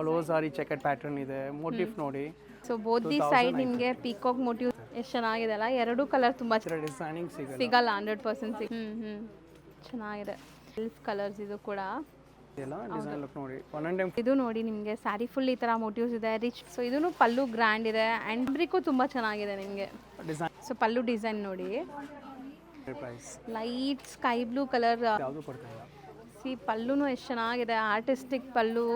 All over sari checker pattern ಇದೆ, motif ನೋಡಿ. So both the side ನಿಮಗೆ ಪೀಕಾಕ್ ಮೋಟಿವ್ ಎಷ್ಟು ಚೆನ್ನಾಗಿದೆ ಅಲ್ಲ. ಎರಡು ಕಲರ್ ತುಂಬ ಡಿಸೈನಿಂಗ್ ಸಿಗಲ್ಲ 100%. ಚೆನ್ನಾಗಿದೆ. ಸೆಲ್ಫ್ ಕಲರ್ಸ್ ಇದು ಕೂಡ ಎಲ್ಲ ಡಿಸೈನ್ ಲುಕ್ ನೋಡಿ. ಒನ್ ಅಂಡ್ ಇದು ನೋಡಿ ನಿಮಗೆ ಸ್ಯಾರಿ ಫುಲ್ ಈ ತರ ಮೋಟಿವ್ಸ್ ಇದೆ, ರಿಚ್. ಸೊ ಇದೂ ಪಲ್ಲು ಗ್ರ್ಯಾಂಡ್ ಇದೆ ಅಂಡ್ ಫ್ಯಾಬ್ರಿಕ್ ತುಂಬಾ ಚೆನ್ನಾಗಿದೆ ನಿಮಗೆ. ಡಿಸೈನ್ ಸೊ ಪಲ್ಲು ಡಿಸೈನ್ ನೋಡಿ, price light sky blue colour. ಯಾವುದು ಕೊಡ್ತಿಲ್ಲ. ಸಿ ಪಲ್ಲುನು ಎಷ್ಟು ಚೆನ್ನಾಗಿದೆ, ಆರ್ಟಿಸ್ಟಿಕ್ ಪಲ್ಲು.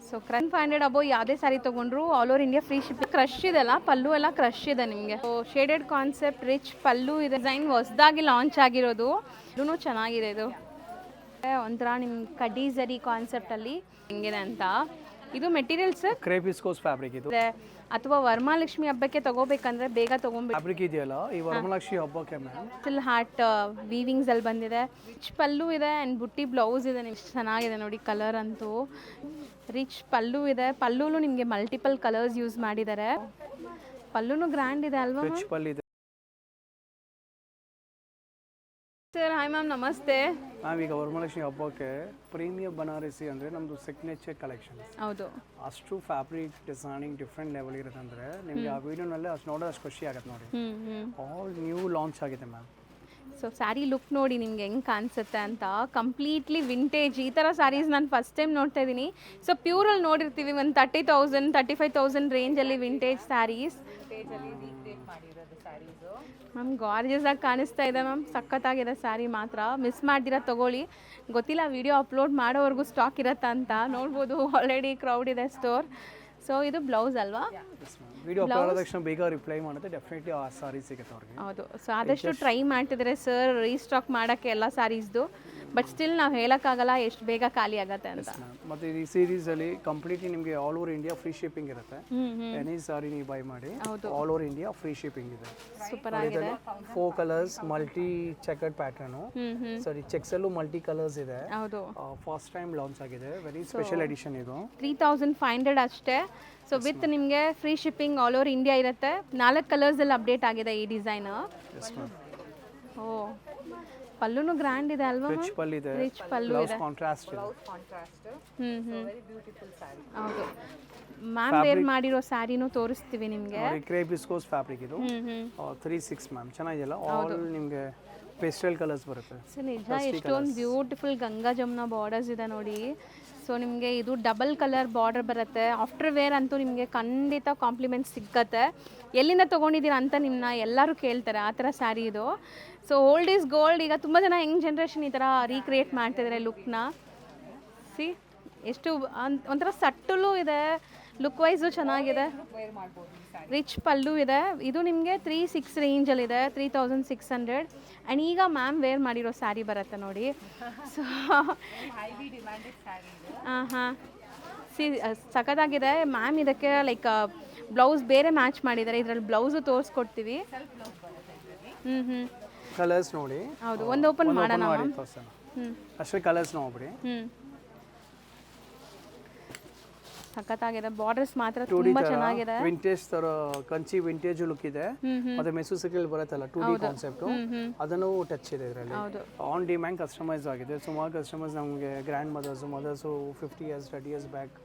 ಸೊ 500 ಅಬೋ ಯಾವುದೇ ಸ್ಯಾರಿ ತೊಗೊಂಡ್ರು all over India free shipping. Crush ಇದೆಲ್ಲ, ಪಲ್ಲು ಎಲ್ಲ ಕ್ರಶ್ ಇದೆ ನಿಮಗೆ. So shaded concept, rich pallu ಇದೆ. ಡಿಸೈನ್ ಹೊಸದಾಗಿ ಲಾಂಚ್ ಆಗಿರೋದು, ಇದೂ ಚೆನ್ನಾಗಿದೆ. ಇದು ಒಂಥರ ನಿಮ್ಮ ಕಡ್ಡಿ ಝರಿ ಕಾನ್ಸೆಪ್ಟಲ್ಲಿ ಹೆಂಗಿದೆ ಅಂತ. ಇದು ಮೆಟೀರಿಯಲ್ಸ್ ಕ್ರೇಪ್ ವಿಸ್ಕೋಸ್ ಫ್ಯಾಬ್ರಿಕ್ ಇದು, ಅಥವಾ ವರಮಹಾಲಕ್ಷ್ಮಿ ಹಬ್ಬಕ್ಕೆ ತಗೋಬೇಕಂದ್ರೆ ಬೇಗ ತಗೊಂಡ್ಬಿಟ್ಟು. ಫ್ಯಾಬ್ರಿಕ್ ಇದೆಯಲ್ಲ ಈ ವರಮಹಾಲಕ್ಷ್ಮಿ ಹಬ್ಬಕ್ಕೆ ಮ್ಯಾಮ್ ಫುಲ್ ಹಾರ್ಟ್ ವೀವಿಂಗ್ಸ್ ಅಲ್ಲಿ ಬಂದಿದೆ. ರಿಚ್ ಪಲ್ಲು ಇದೆ ಅಂಡ್ ಬುಟ್ಟಿ ಬ್ಲೌಸ್ ಇದೆ. ನಿಮ್ಗೆ ಚೆನ್ನಾಗಿದೆ ನೋಡಿ, ಕಲರ್ ಅಂತೂ ರಿಚ್ ಪಲ್ಲು ಇದೆ. ಪಲ್ಲುಲು ನಿಮಗೆ ಮಲ್ಟಿಪಲ್ ಕಲರ್ಸ್ ಯೂಸ್ ಮಾಡಿದ್ದಾರೆ. ಪಲ್ಲುನು ಗ್ರ್ಯಾಂಡ್ ಇದೆ ಅಲ್ವಾ ರಿಚ್ ಪಲ್ಲು ಇದೆ. ಸರ್ ಹಾಯ್ ಮ್ಯಾಮ್, ನಮಸ್ತೆ. ನಾವೀಗ ವರಮಹಾಲಕ್ಷ್ಮಿ ಹಬ್ಬಕ್ಕೆ ಪ್ರೀಮಿಯಂ ಬನಾರಸಿ ಅಂದರೆ ನಮ್ಮದು ಸಿಗ್ನೇಚರ್ ಕಲೆಕ್ಷನ್. ಹೌದು, ಅಷ್ಟು ಫ್ಯಾಬ್ರಿಕ್ ಡಿಸೈನಿಂಗ್ ಡಿಫ್ರೆಂಟ್ ಲೆವೆಲ್ ಇರುತ್ತೆ ಅಂದರೆ ನಿಮಗೆ ಆ ವಿಡಿಯೋನಲ್ಲೇ ಅಷ್ಟು ನೋಡೋದು ಅಷ್ಟು ಖುಷಿ ಆಗುತ್ತೆ ನೋಡಿ. ಆಲ್ ನ್ಯೂ ಲಾಂಚ್ ಆಗಿದೆ ಮ್ಯಾಮ್. ಸೊ ಸ್ಯಾರಿ ಲುಕ್ ನೋಡಿ ನಿಮ್ಗೆ ಹೆಂಗೆ ಕಾಣಿಸುತ್ತೆ ಅಂತ. ಕಂಪ್ಲೀಟ್ಲಿ ವಿಂಟೇಜ್ ಈ ಥರ ಸ್ಯಾರೀಸ್ ನಾನು ಫಸ್ಟ್ ಟೈಮ್ ನೋಡ್ತಾ ಇದ್ದೀನಿ. ಸೊ ಪ್ಯೂರಲ್ಲಿ ನೋಡಿರ್ತೀವಿ ಒಂದು 30,000 35,000 ರೇಂಜಲ್ಲಿ ವಿಂಟೇಜ್ ಸ್ಯಾರೀಸ್. ಮ್ಯಾಮ್ ಗಾರ್ಜಿಯಸ್ ಆಗಿ ಕಾಣಿಸ್ತಾ ಇದೆ ಮ್ಯಾಮ್, ಸಖತ್ತಾಗಿದೆ ಸ್ಯಾರಿ ಮಾತ್ರ. ಮಿಸ್ ಮಾಡ್ದಿರ ತಗೊಳ್ಳಿ. ಗೊತ್ತಿಲ್ಲ ವಿಡಿಯೋ ಅಪ್ಲೋಡ್ ಮಾಡೋವರೆಗೂ ಸ್ಟಾಕ್ ಇರತ್ತಾ ಅಂತ. ನೋಡ್ಬೋದು ಆಲ್ರೆಡಿ ಕ್ರೌಡ್ ಇದೆ ಸ್ಟೋರ್. ಸೊ ಇದು ಬ್ಲೌಸ್ ಅಲ್ವಾ? ವಿಡಿಯೋ ಅಪ್ಲೋಡ್ ಆದ ತಕ್ಷಣ ಬೇಗ ರಿಪ್ಲೈ ಮಾಡುತ್ತೆ, ಡೆಫಿನೆಟ್ಲಿ ಆ ಸಾರಿ ಸಿಗುತ್ತೆ ಅವ್ರಿಗೆ. ಹೌದು. ಸೊ ಆದಷ್ಟು ಟ್ರೈ ಮಾಡ್ತಿದ್ದಾರೆ ಸರ್ ರೀಸ್ಟಾಕ್ ಮಾಡೋಕ್ಕೆ ಎಲ್ಲ ಸ್ಯಾರೀಸ್ದು. ಬಟ್ ಸ್ಟಿಲ್ ನಾವು ಹೇಳೋಕ್ಕಾಗಲ್ಲ ಎಷ್ಟು ಬೇಗ ಖಾಲಿ ಆಗುತ್ತೆ ಅಂತ. ಮತ್ತು ಈ ಸೀರೀಸಲ್ಲಿ ಕಂಪ್ಲೀಟ್ಲಿ ನಿಮಗೆ all over India free shipping ಇರುತ್ತೆ. ಎನಿ ಸಾರಿ ನೀವು ಬೈ ಮಾಡಿ all over India free shipping ಇದೆ. ಸೂಪರ್ ಆಗಿದೆ. 4 ಕಲರ್ಸ್ ಮಲ್ಟಿ ಚೆಕರ್ಡ್ ಪ್ಯಾಟರ್ನು. ಸಾರಿ ಚೆಕ್ಸಲ್ಲೂ ಮಲ್ಟಿ ಕಲರ್ಸ್ ಇದೆ. ಹೌದು, ಫಸ್ಟ್ ಟೈಮ್ ಲಾಂಚ್ ಆಗಿದೆ. ವೆರಿ ಸ್ಪೆಷಲ್ ಎಡಿಷನ್ ಇದು. 3,500 ಅಷ್ಟೇ. ಸೊ ವಿತ್ ನಿಮಗೆ free shipping all over India ಇರುತ್ತೆ. 4 ಕಲರ್ಸಲ್ಲಿ ಅಪ್ಡೇಟ್ ಆಗಿದೆ ಈ ಡಿಸೈನ್. ಓ ಪಲ್ಲುನು ಗ್ರ್ಯಾಂಡ್ ಇದೆ ಅಲ್ವಾ? ರಿಚ್ ಪಲ್ಲು ಇದೆ, ರಿಚ್ ಪಲ್ಲು ಇದೆ, ಕಾಂಟ್ರಾಸ್ಟ್ ಇದೆ. ಹೌದು. ಮ್ಯಾಮ್ ವೇರ್ ಮಾಡಿರೋ ಸ್ಯಾರಿನೂ ತೋರಿಸ್ತೀವಿ ನಿಮಗೆ. ಕ್ರೇಪ್ ವಿಸ್ಕೋಸ್ ಫ್ಯಾಬ್ರಿಕ್ ಇದು. 36 ಮ್ಯಾಮ್, ಚೆನ್ನಾಗಿದೆಯಲ್ಲ. ಆಲ್ ನಿಮಗೆ ಪೇಸ್ಟಲ್ ಕಲರ್ಸ್ ಬರುತ್ತೆ. ಸೊ ನಿಜ ಎಷ್ಟೊಂದು ಬ್ಯೂಟಿಫುಲ್ ಗಂಗಾ ಜಮುನಾ ಬಾರ್ಡರ್ಸ್ ಇದೆ ನೋಡಿ. ಸೊ ನಿಮಗೆ ಇದು ಡಬಲ್ ಕಲರ್ ಬಾರ್ಡರ್ ಬರುತ್ತೆ. ಆಫ್ಟರ್ ವೇರ್ ಅಂತೂ ನಿಮಗೆ ಖಂಡಿತ ಕಾಂಪ್ಲಿಮೆಂಟ್ಸ್ ಸಿಕ್ಕತ್ತೆ. ಎಲ್ಲಿಂದ ತೊಗೊಂಡಿದ್ದೀರಾ ಅಂತ ನಿಮ್ಮನ್ನ ಎಲ್ಲರೂ ಕೇಳ್ತಾರೆ, ಆ ಥರ ಸ್ಯಾರಿ ಇದು. So old is gold. ಈಗ ತುಂಬ ಜನ ಯಂಗ್ ಜನ್ರೇಷನ್ ಈ ಥರ ರೀಕ್ರಿಯೇಟ್ ಮಾಡ್ತಿದ್ದಾರೆ ಲುಕ್ನ. ಸಿ ಎಷ್ಟು ಒಂಥರ ಸಟ್ಟಲು ಇದೆ, ಲುಕ್ ವೈಸು ಚೆನ್ನಾಗಿದೆ. ರಿಚ್ ಪಲ್ಲು ಇದೆ. ಇದು ನಿಮಗೆ 3,600 ರೇಂಜಲ್ಲಿದೆ, 3,600. ಆ್ಯಂಡ್ ಈಗ ಮ್ಯಾಮ್ ವೇರ್ ಮಾಡಿರೋ ಸ್ಯಾರಿ ಬರುತ್ತೆ ನೋಡಿ. ಸೊ ಹಾಂ ಸಿ ಸಖತ್ತಾಗಿದೆ ಮ್ಯಾಮ್. ಇದಕ್ಕೆ ಲೈಕ್ ಬ್ಲೌಸ್ ಬೇರೆ ಮ್ಯಾಚ್ ಮಾಡಿದ್ದಾರೆ. ಇದರಲ್ಲಿ ಬ್ಲೌಸು ತೋರಿಸ್ಕೊಡ್ತೀವಿ. ಕಲರ್ಸ್ ನೋಡಿ. ಹೌದು, ಒಂದು ಓಪನ್ ಮಾಡೋಣ. ಅಷ್ಟೇ ಕಲರ್ಸ್ ನೋಡ್ಬಿಡಿ. ಸಖತ್ತಾಗಿದೆ. ಬಾರ್ಡರ್ಸ್ ಮಾತ್ರ ತುಂಬಾ ಚೆನ್ನಾಗಿದೆ. ವಿಂಟೇಜ್ ತರ ಕಂಚಿ ವಿಂಟೇಜ್ ಲುಕ್ ಇದೆ. ಮತ್ತೆ ಮೆಸೂರ್ ಸಿಲ್ಕ್ ಬರುತ್ತಲ್ಲ 2D ಕಾನ್ಸೆಪ್ಟ್, ಅದನ್ನು ಟಚ್ ಇದೆ ಇದರಲ್ಲಿ. ಆನ್ ಡಿಮ್ಯಾಂಡ್ ಕಸ್ಟಮೈಸ್ ಆಗಿದೆ. ಸುಮಾರು ಕಸ್ಟಮರ್ಸ್ ನಮಗೆ grandmothers 50 years 30 years back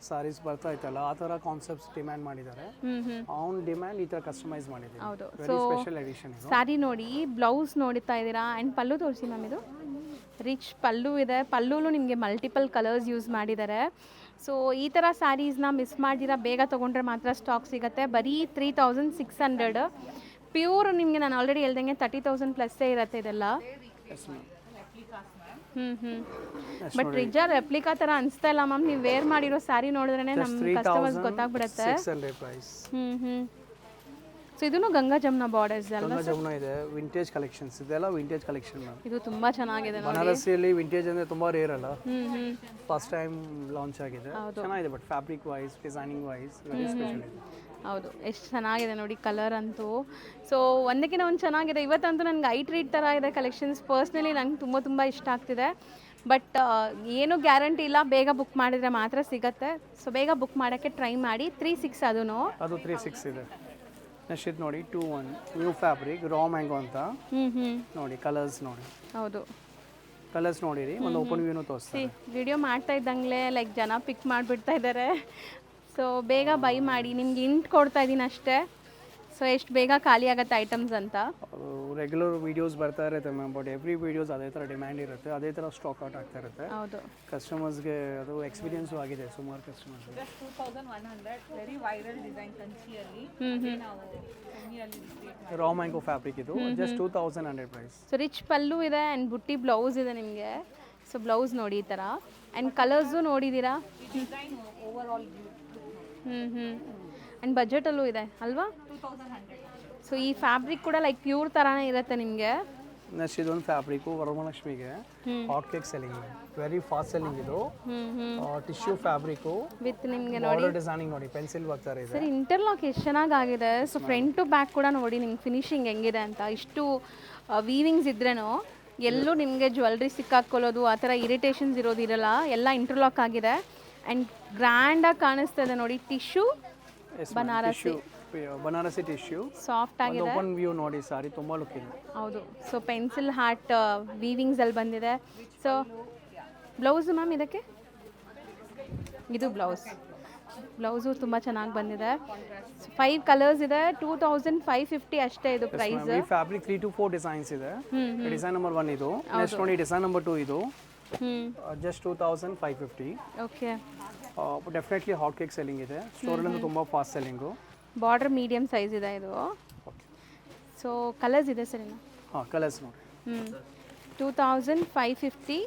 saris ಬರ್ತಾ ಇತ್ತಲ್ಲ, ಆ ಥರ ಕಾನ್ಸೆಪ್ಟ್ಸ್ ಡಿಮ್ಯಾಂಡ್ ಮಾಡಿದ್ದಾರೆ. ಆನ್ ಡಿಮ್ಯಾಂಡ್ ಈ ಥರ ಕಸ್ಟಮೈಸ್ ಮಾಡಿದ್ದೀವಿ. ಹೌದು. ವೆರಿ ಸ್ಪೆಷಲ್ ಎಡಿಷನ್ ಇದು. ಸ್ಯಾರಿ ನೋಡಿ, ಬ್ಲೌಸ್ ನೋಡ್ತಾ ಇದ್ದೀರಾ. ಆ್ಯಂಡ್ ಪಲ್ಲು ತೋರಿಸಿ ಮ್ಯಾಮ್. ಇದು ರಿಚ್ ಪಲ್ಲು ಇದೆ. ಪಲ್ಲುಲು ನಿಮಗೆ ಮಲ್ಟಿಪಲ್ ಕಲರ್ಸ್ ಯೂಸ್ ಮಾಡಿದ್ದಾರೆ. ಸೊ ಈ ಥರ ಸ್ಯಾರೀಸ್ನ ಮಿಸ್ ಮಾಡಿದಿರ ಬೇಗ ತೊಗೊಂಡ್ರೆ ಮಾತ್ರ ಸ್ಟಾಕ್ ಸಿಗುತ್ತೆ. ಬರೀ 3,600. ಪ್ಯೂರ್ ನಿಮಗೆ ನಾನು ಆಲ್ರೆಡಿ ಹೇಳ್ದಂಗೆ 30,000 ಪ್ಲಸ್ಸೇ ಇರುತ್ತೆ ಇದೆಲ್ಲ. ಬಟ್ ನಿಜ ರೆಪ್ಲಿಕಾ ಥರ ಅನಿಸ್ತಾ ಇಲ್ಲ ಮ್ಯಾಮ್. ನೀವು ವೇರ್ ಮಾಡಿರೋ ಸ್ಯಾರಿ ನೋಡಿದ್ರೆ ನಮ್ಮ ಕಸ್ಟಮರ್ಸ್ ಗೊತ್ತಾಗ್ಬಿಡುತ್ತೆ. ಸೊ ಇದೂ ಗಂಗಾ ಜಮುನಾ ಬಾರ್ಡರ್ಸ್ ಅಲ್ವಾ? ಗಂಗಾ ಜಮುನಾ ಇದೆ. ವಿಂಟೇಜ್ ಕಲೆಕ್ಷನ್ಸ್ ಇದೆಲ್ಲ ವಿಂಟೇಜ್ ಕಲೆಕ್ಷನ್ ಮ್ಯಾಮ್. ಇದು ತುಂಬಾ ಚೆನ್ನಾಗಿದೆ. ಬನಾರಸಿಯಲ್ಲಿ ವಿಂಟೇಜ್ ಅಂದ್ರೆ ತುಂಬಾ ರೇರ್ ಅಲ್ಲ. ಫಸ್ಟ್ ಟೈಮ್ ಲಾಂಚ್ ಆಗಿದೆ. ಚೆನ್ನಾಗಿದೆ. But fabric wise designing wise very special ಇದೆ. ಹೌದು, ಎಷ್ಟು ಚೆನ್ನಾಗಿದೆ ನೋಡಿ ಕಲರ್ ಅಂತೂ. ಸೊ ಒಂದಕ್ಕಿಂತ ಒಂದು ಚೆನ್ನಾಗಿದೆ. ಇವತ್ತಂತೂ ನನಗೆ ಐ ಟ್ರೀಟ್ ಥರ ಇದೆ ಕಲೆಕ್ಷನ್ಸ್. ಪರ್ಸ್ನಲಿ ನಂಗೆ ತುಂಬ ಇಷ್ಟ ಆಗ್ತಿದೆ. ಬಟ್ ಏನು ಗ್ಯಾರಂಟಿ ಇಲ್ಲ, ಬೇಗ ಬುಕ್ ಮಾಡಿದರೆ ಮಾತ್ರ ಸಿಗುತ್ತೆ. ಸೊ ಬೇಗ ಬುಕ್ ಮಾಡೋಕ್ಕೆ ಟ್ರೈ ಮಾಡಿ. 3,600 ಅದು 3,600 ಇದೆ. ನೆಕ್ಸ್ಟ್ ಇದು ನೋಡಿ 2-1 ನ್ಯೂ ಫ್ಯಾಬ್ರಿಕ್ ರಾ ಮ್ಯಾಂಗೋ ಅಂತ ನೋಡಿ. ಕಲರ್ಸ್ ನೋಡಿ. ಹೌದು, ಕಲರ್ಸ್ ನೋಡಿರಿ, ಒಂದು ಓಪನ್ ವ್ಯೂನು ತೋರಿಸ್ತೀನಿ. ವಿಡಿಯೋ ಮಾಡ್ತಾ ಇದ್ದಂಗೆ ಲೈಕ್ ಜನ ಪಿಕ್ ಮಾಡಿಬಿಡ್ತಾ ಇದ್ದಾರೆ. ಸೊ ಬೇಗ ಬೈ ಮಾಡಿ, ನಿಮ್ಗೆ ಇಂಟ್ ಕೊಡ್ತಾ ಇದ್ದೀನಿ ಅಷ್ಟೇ. ಸೊ ಎಷ್ಟು ಬೇಗ ಖಾಲಿ ಆಗುತ್ತೆ ಐಟಮ್ಸ್ ಅಂತ. ರೆಗ್ಯುಲರ್ ವೀಡಿಯೋಸ್ ಬರ್ತಾ ಇರುತ್ತೆ ಮ್ಯಾಮ್, ಬಟ್ ಎವ್ರಿ ವೀಡಿಯೋಸ್ ಅದೇ ಥರ ಡಿಮ್ಯಾಂಡ್ ಇರುತ್ತೆ, ಅದೇ ಥರ ಸ್ಟಾಕ್ ಔಟ್ ಆಗ್ತಾ ಇರುತ್ತೆ. ಹೌದು, ಕಸ್ಟಮರ್ಸ್ಗೆ ಅದು ಎಕ್ಸ್ಪೀರಿಯನ್ಸು ಆಗಿದೆ ಸುಮಾರು ಕಸ್ಟಮರ್ಸ್. 2100 ವೆರಿ ವೈರಲ್ ಡಿಸೈನ್ ಕಂಚಿಯಲ್ಲಿ ನಾವು ರಾ ಮ್ಯಾಂಗೋ ಫ್ಯಾಬ್ರಿಕ್ ಇದು just 2100 price. So rich pallu ಇದೆ ಆ್ಯಂಡ್ ಬುಟ್ಟಿ ಬ್ಲೌಸ್ ಇದೆ ನಿಮಗೆ. ಸೊ ಬ್ಲೌಸ್ ನೋಡಿ ಈ ಥರ, ಆ್ಯಂಡ್ ಕಲರ್ಸು ನೋಡಿದ್ದೀರಾ. ಡಿಸೈನ್ ಓವರ್ ಆಲ್ ಆ್ಯಂಡ್ ಬಜೆಟಲ್ಲೂ ಇದೆ ಅಲ್ವಾ. 2100. ಸೊ ಈ ಫ್ಯಾಬ್ರಿಕ್ ಕೂಡ ಲೈಕ್ ಪ್ಯೂರ್ ಥರನೇ ಇರುತ್ತೆ ನಿಮಗೆ. ನೆಕ್ಸ್ಟ್ ಇದೊಂದು ಫ್ಯಾಬ್ರಿಕು ವರಮಹಾಲಕ್ಷ್ಮಿಗೆ hot cake selling, very fast selling ಇದು. ಟಿಶ್ಯೂ ಫ್ಯಾಬ್ರಿಕು ವಿತ್ ನಿಮಗೆ ಬಾರ್ಡರ್ ಡಿಸೈನಿಂಗ್ ನೋಡಿ, ಪೆನ್ಸಿಲ್ ವರ್ಕ್ ಥರ ಇದೆ. ಸರ್ ಇಂಟರ್ಲಾಕ್ ಎಷ್ಟು ಚೆನ್ನಾಗಿದೆ. ಸೊ ಫ್ರಂಟ್ ಟು ಬ್ಯಾಕ್ ಕೂಡ ನೋಡಿ ನಿಮ್ಗೆ ಫಿನಿಶಿಂಗ್ ಹೆಂಗಿದೆ ಅಂತ. ಇಷ್ಟು ವೀವಿಂಗ್ಸ್ ಇದ್ರೇನೋ ಎಲ್ಲೂ ನಿಮಗೆ ಜ್ಯುವೆಲ್ರಿ ಸಿಕ್ಕಾಕೊಳ್ಳೋದು ಆ ಥರ ಇರಿಟೇಷನ್ಸ್ ಇರೋದಿರಲ್ಲ, ಎಲ್ಲ ಇಂಟರ್ಲಾಕ್ ಆಗಿದೆ ಆ್ಯಂಡ್ ಗ್ರ್ಯಾಂಡಾಗಿ ಕಾಣಿಸ್ತಾ ಇದೆ ನೋಡಿ. Tissue Banarasi, Banarasi tissue soft ಆಗಿದೆ. ಓಪನ್ ವ್ಯೂ ನೋಡಿ, ಸಾರಿ ತುಂಬ ಲುಕ್ ಇದೆ. ಹೌದು, ಸೊ ಪೆನ್ಸಿಲ್ ಹಾರ್ಟ್ ವೀವಿಂಗ್ಸಲ್ಲಿ ಬಂದಿದೆ. ಸೊ ಬ್ಲೌಸು ಮ್ಯಾಮ್ ಇದಕ್ಕೆ, ಇದು ಬ್ಲೌಸು ತುಂಬ ಚೆನ್ನಾಗಿ ಬಂದಿದೆ. 5 ಕಲರ್ಸ್ ಇದೆ, 2550 ಅಷ್ಟೇ ಇದು ಪ್ರೈಸ್. ಈ ಫ್ಯಾಬ್ರಿಕ್ 3 to 4 ಡಿಸೈನ್ಸ್ ಇದೆ. ಡಿಸೈನ್ ನಂಬರ್ 1 ಇದು, ನೆಕ್ಸ್ಟ್ ನೋಡಿ ಡಿಸೈನ್ ನಂಬರ್ 2 ಇದು, just 2550. Okay, definitely hot cake selling ಇದೆ, ಸ್ಟೋರಲ್ಲಿ ತುಂಬ fast selling. Border medium size ಇದೆ ಇದು. ಸೊ ಕಲರ್ಸ್ ಇದೆ ಸರ್ ಇನ್ನು. ಹಾಂ, ಕಲರ್ಸ್ ನೋಡಿ. 2550.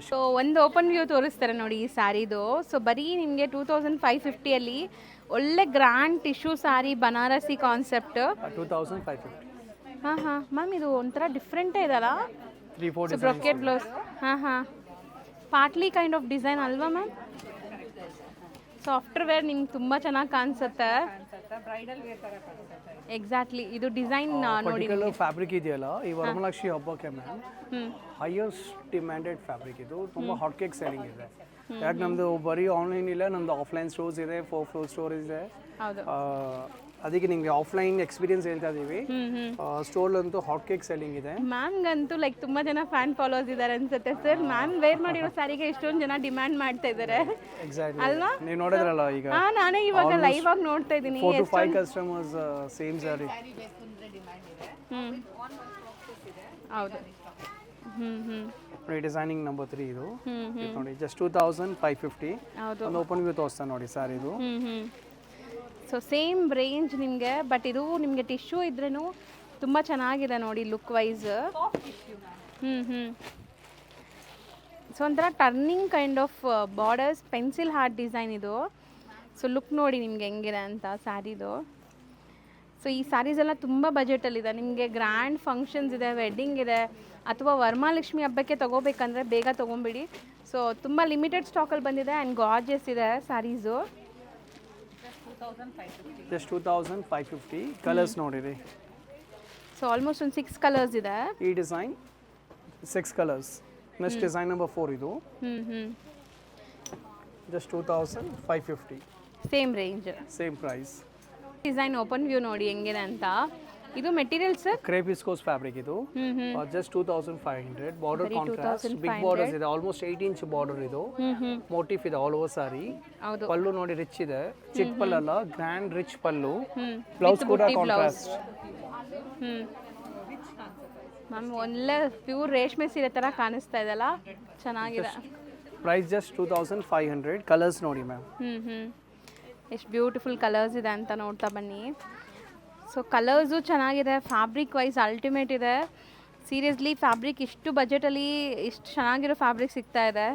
ಸೊ ಒಂದು ಓಪನ್ ವ್ಯೂ ತೋರಿಸ್ತಾರೆ ನೋಡಿ ಈ ಸ್ಯಾರಿದು. ಸೊ ಬರೀ ನಿಮಗೆ 2550ಅಲ್ಲಿ ಒಳ್ಳೆ grand tissue sari, Banarasi concept. 2550. ಹಾಂ ಮ್ಯಾಮ್ ಇದು ಒಂಥರ ಡಿಫ್ರೆಂಟೇ ಇದಲ್ಲ. 3-4 ಬ್ರೊಕೆಟ್ ಬ್ಲೌಸ್. ಹಾಂ ಪಾಟ್ಲಿ ಕೈಂಡ್ ಆಫ್ ಡಿಸೈನ್ ಅಲ್ವಾ ಮ್ಯಾಮ್. ಸಾಫ್ಟ್ವೇರ್ ವೇರ್ ನಿಮ್ಗೆ ತುಂಬ ಚೆನ್ನಾಗಿ ಕಾಣಿಸುತ್ತೆ. ಬ್ರೈಡಲ್ ವೇರ್ ತರ ಕಾಣಿಸುತ್ತೆ. ಎಕ್ಸಾಕ್ಟ್ಲಿ, ಇದು ಡಿಸೈನ್ ನೋಡಿ. ಪರ್ಟಿಕ್ಯುಲರ್ ಫ್ಯಾಬ್ರಿಕ್ ಇದೆಯಲ್ಲ, ಈ ವರಮಹಾಲಕ್ಷ್ಮಿ ಹಬ್ಬಕ್ಕೆ ಮ್ಯಾಮ್ ಹೈಯೆಸ್ಟ್ ಡಿಮ್ಯಾಂಡೆಡ್ ಫ್ಯಾಬ್ರಿಕ್ ಇದು. ತುಂಬ ಹಾಟ್ ಕೇಕ್ ಸೆಲ್ಲಿಂಗ್ ಇದೆ. ಯಾಕೆ ನಮ್ಮದು ಬರೀ ಆನ್ಲೈನ್ ಇಲ್ಲ, ನಮ್ಮದು ಆಫ್ಲೈನ್ ಸ್ಟೋರ್ಸ್ ಇದೆ, 4 ಫ್ಲೋರ್ ಸ್ಟೋರ್ ಇದೆ. ಹೌದು, ಅದಕ್ಕೆ ನಿಮಗೆ ಆಫ್ಲೈನ್ ಎಕ್ಸ್ಪೀರಿಯನ್ಸ್ ಹೇಳ್ತಾ ಇದ್ದೀವಿ. ಸ್ಟೋರ್ಲಂತೂ ಹಾಟ್ ಕೇಕ್ ಸೆಲ್ಲಿಂಗ್ ಇದೆ. ಮ್ಯಾಮ್ಗಂತೂ ಲೈಕ್ ತುಂಬ ಜನ ಫ್ಯಾನ್ ಫಾಲೋವರ್ಸ್ ಇದ್ದಾರೆ ಅನ್ಸುತ್ತೆ ಸರ್. ಮ್ಯಾಮ್ ವೇರ್ ಮಾಡಿರೋ ಸ್ಯಾರಿಗೆ ಎಷ್ಟೊಂದು ಜನ ಡಿಮ್ಯಾಂಡ್ ಮಾಡ್ತಾ ಇದ್ದಾರೆ ಎಕ್ಸಾಕ್ಟ್ಲಿ ಅಲ್ವಾ. ನೀವು ನೋಡಿದ್ರಲ್ಲ ಈಗ, ನಾನೇ ಇವಾಗ ಲೈವ್ ಆಗಿ ನೋಡ್ತಾ ಇದ್ದೀನಿ. 4 to 5 ಕಸ್ಟಮರ್ಸ್ ಸೇಮ್ ಸ್ಯಾರಿ. ಹೌದು, ನೋಡಿ ಡಿಸೈನಿಂಗ್ ನಂಬರ್ 3 ಇದು ನೋಡಿ, ಜಸ್ಟ್ 2550. ಹೌದು, ಒಂದು ಓಪನ್ ವ್ಯೂ ತೋರಿಸ್ತಾ ನೋಡಿ ಸ್ಯಾರಿ ಇದು. ಸೊ ಸೇಮ್ ರೇಂಜ್ ನಿಮಗೆ, ಬಟ್ ಇದು ನಿಮಗೆ ಟಿಶ್ಯೂ ಇದ್ರೂ ತುಂಬ ಚೆನ್ನಾಗಿದೆ ನೋಡಿ ಲುಕ್ ವೈಸ್. ಸೊ ಒಂಥರ turning kind of borders, pencil heart design ಇದು. ಸೊ ಲುಕ್ ನೋಡಿ ನಿಮ್ಗೆ ಹೆಂಗಿದೆ ಅಂತ ಸ್ಯಾರಿದು. ಸೊ ಈ ಸ್ಯಾರೀಸ್ ಎಲ್ಲ ತುಂಬ ಬಜೆಟಲ್ಲಿದೆ. ನಿಮಗೆ ಗ್ರ್ಯಾಂಡ್ ಫಂಕ್ಷನ್ಸ್ ಇದೆ, ವೆಡ್ಡಿಂಗ್ ಇದೆ, ಅಥವಾ ವರಮಹಾಲಕ್ಷ್ಮಿ ಹಬ್ಬಕ್ಕೆ ತೊಗೋಬೇಕಂದ್ರೆ ಬೇಗ ತೊಗೊಂಬಿಡಿ. ಸೊ ತುಂಬ ಲಿಮಿಟೆಡ್ ಸ್ಟಾಕಲ್ಲಿ ಬಂದಿದೆ ಆ್ಯಂಡ್ ಗಾರ್ಜಿಯಸ್ ಇದೆ ಸ್ಯಾರೀಸು. ಜಸ್ಟ್ 2550. ಕಲರ್ಸ್ ನೋಡಿರಿ. ಸೊ ಆಲ್ಮೋಸ್ಟ್ ಒಂದು 6 ಕಲರ್ಸ್ ಇದೆ. ಈ design 6 colours. Next design number 4 ಇದು, just 2550. Same range, same price. Design open view ನೋಡಿ ಹೆಂಗಿದೆ ಅಂತ. ಇದು material sir crepe viscose fabric ಇದು, just 2500. Border contrast, big borders ಇದೆ, ಆಲ್ಮೋಸ್ಟ್ 8 ಇಂಚ್ ಬಾರ್ಡರ್ ಇದು. ಮೋಟಿಫ್ ಇದೆ ಆಲ್ ಓವರ್ ಸಾರಿ. ಹೌದು, ಪಲ್ಲು ನೋಡಿ ರಿಚ್ ಇದೆ, ಚಿಕ್ಕ ಪಲ್ಲಲ್ಲ, ಗ್ರ್ಯಾಂಡ್ ರಿಚ್ ಪಲ್ಲು. ಬ್ಲೌಸ್ ಕೂಡ ಕಾಂಟ್ರಾಸ್ಟ್. ಮ್ಯಾಮ್ ಒಳ್ಳೆ ಪ್ಯೂರ್ ರೇಷ್ಮೆ ಸೀರೆ ಥರ ಕಾಣಿಸ್ತಾ ಇದೆಲ್ಲ, ಚೆನ್ನಾಗಿದೆ. Price just 2500. ಕಲರ್ಸ್ ನೋಡಿ ಮ್ಯಾಮ್. ಎಷ್ಟು ಬ್ಯೂಟಿಫುಲ್ ಕಲರ್ಸ್ ಇದೆ ಅಂತ ನೋಡ್ತಾ ಬನ್ನಿ. ಸೊ ಕಲರ್ಸು ಚೆನ್ನಾಗಿದೆ, ಫ್ಯಾಬ್ರಿಕ್ ವೈಸ್ ಅಲ್ಟಿಮೇಟ್ ಇದೆ. ಸೀರಿಯಸ್ಲಿ ಫ್ಯಾಬ್ರಿಕ್ ಇಷ್ಟು ಬಜೆಟಲ್ಲಿ ಇಷ್ಟು ಚೆನ್ನಾಗಿರೋ ಫ್ಯಾಬ್ರಿಕ್ ಸಿಗ್ತಾ ಇದೆ.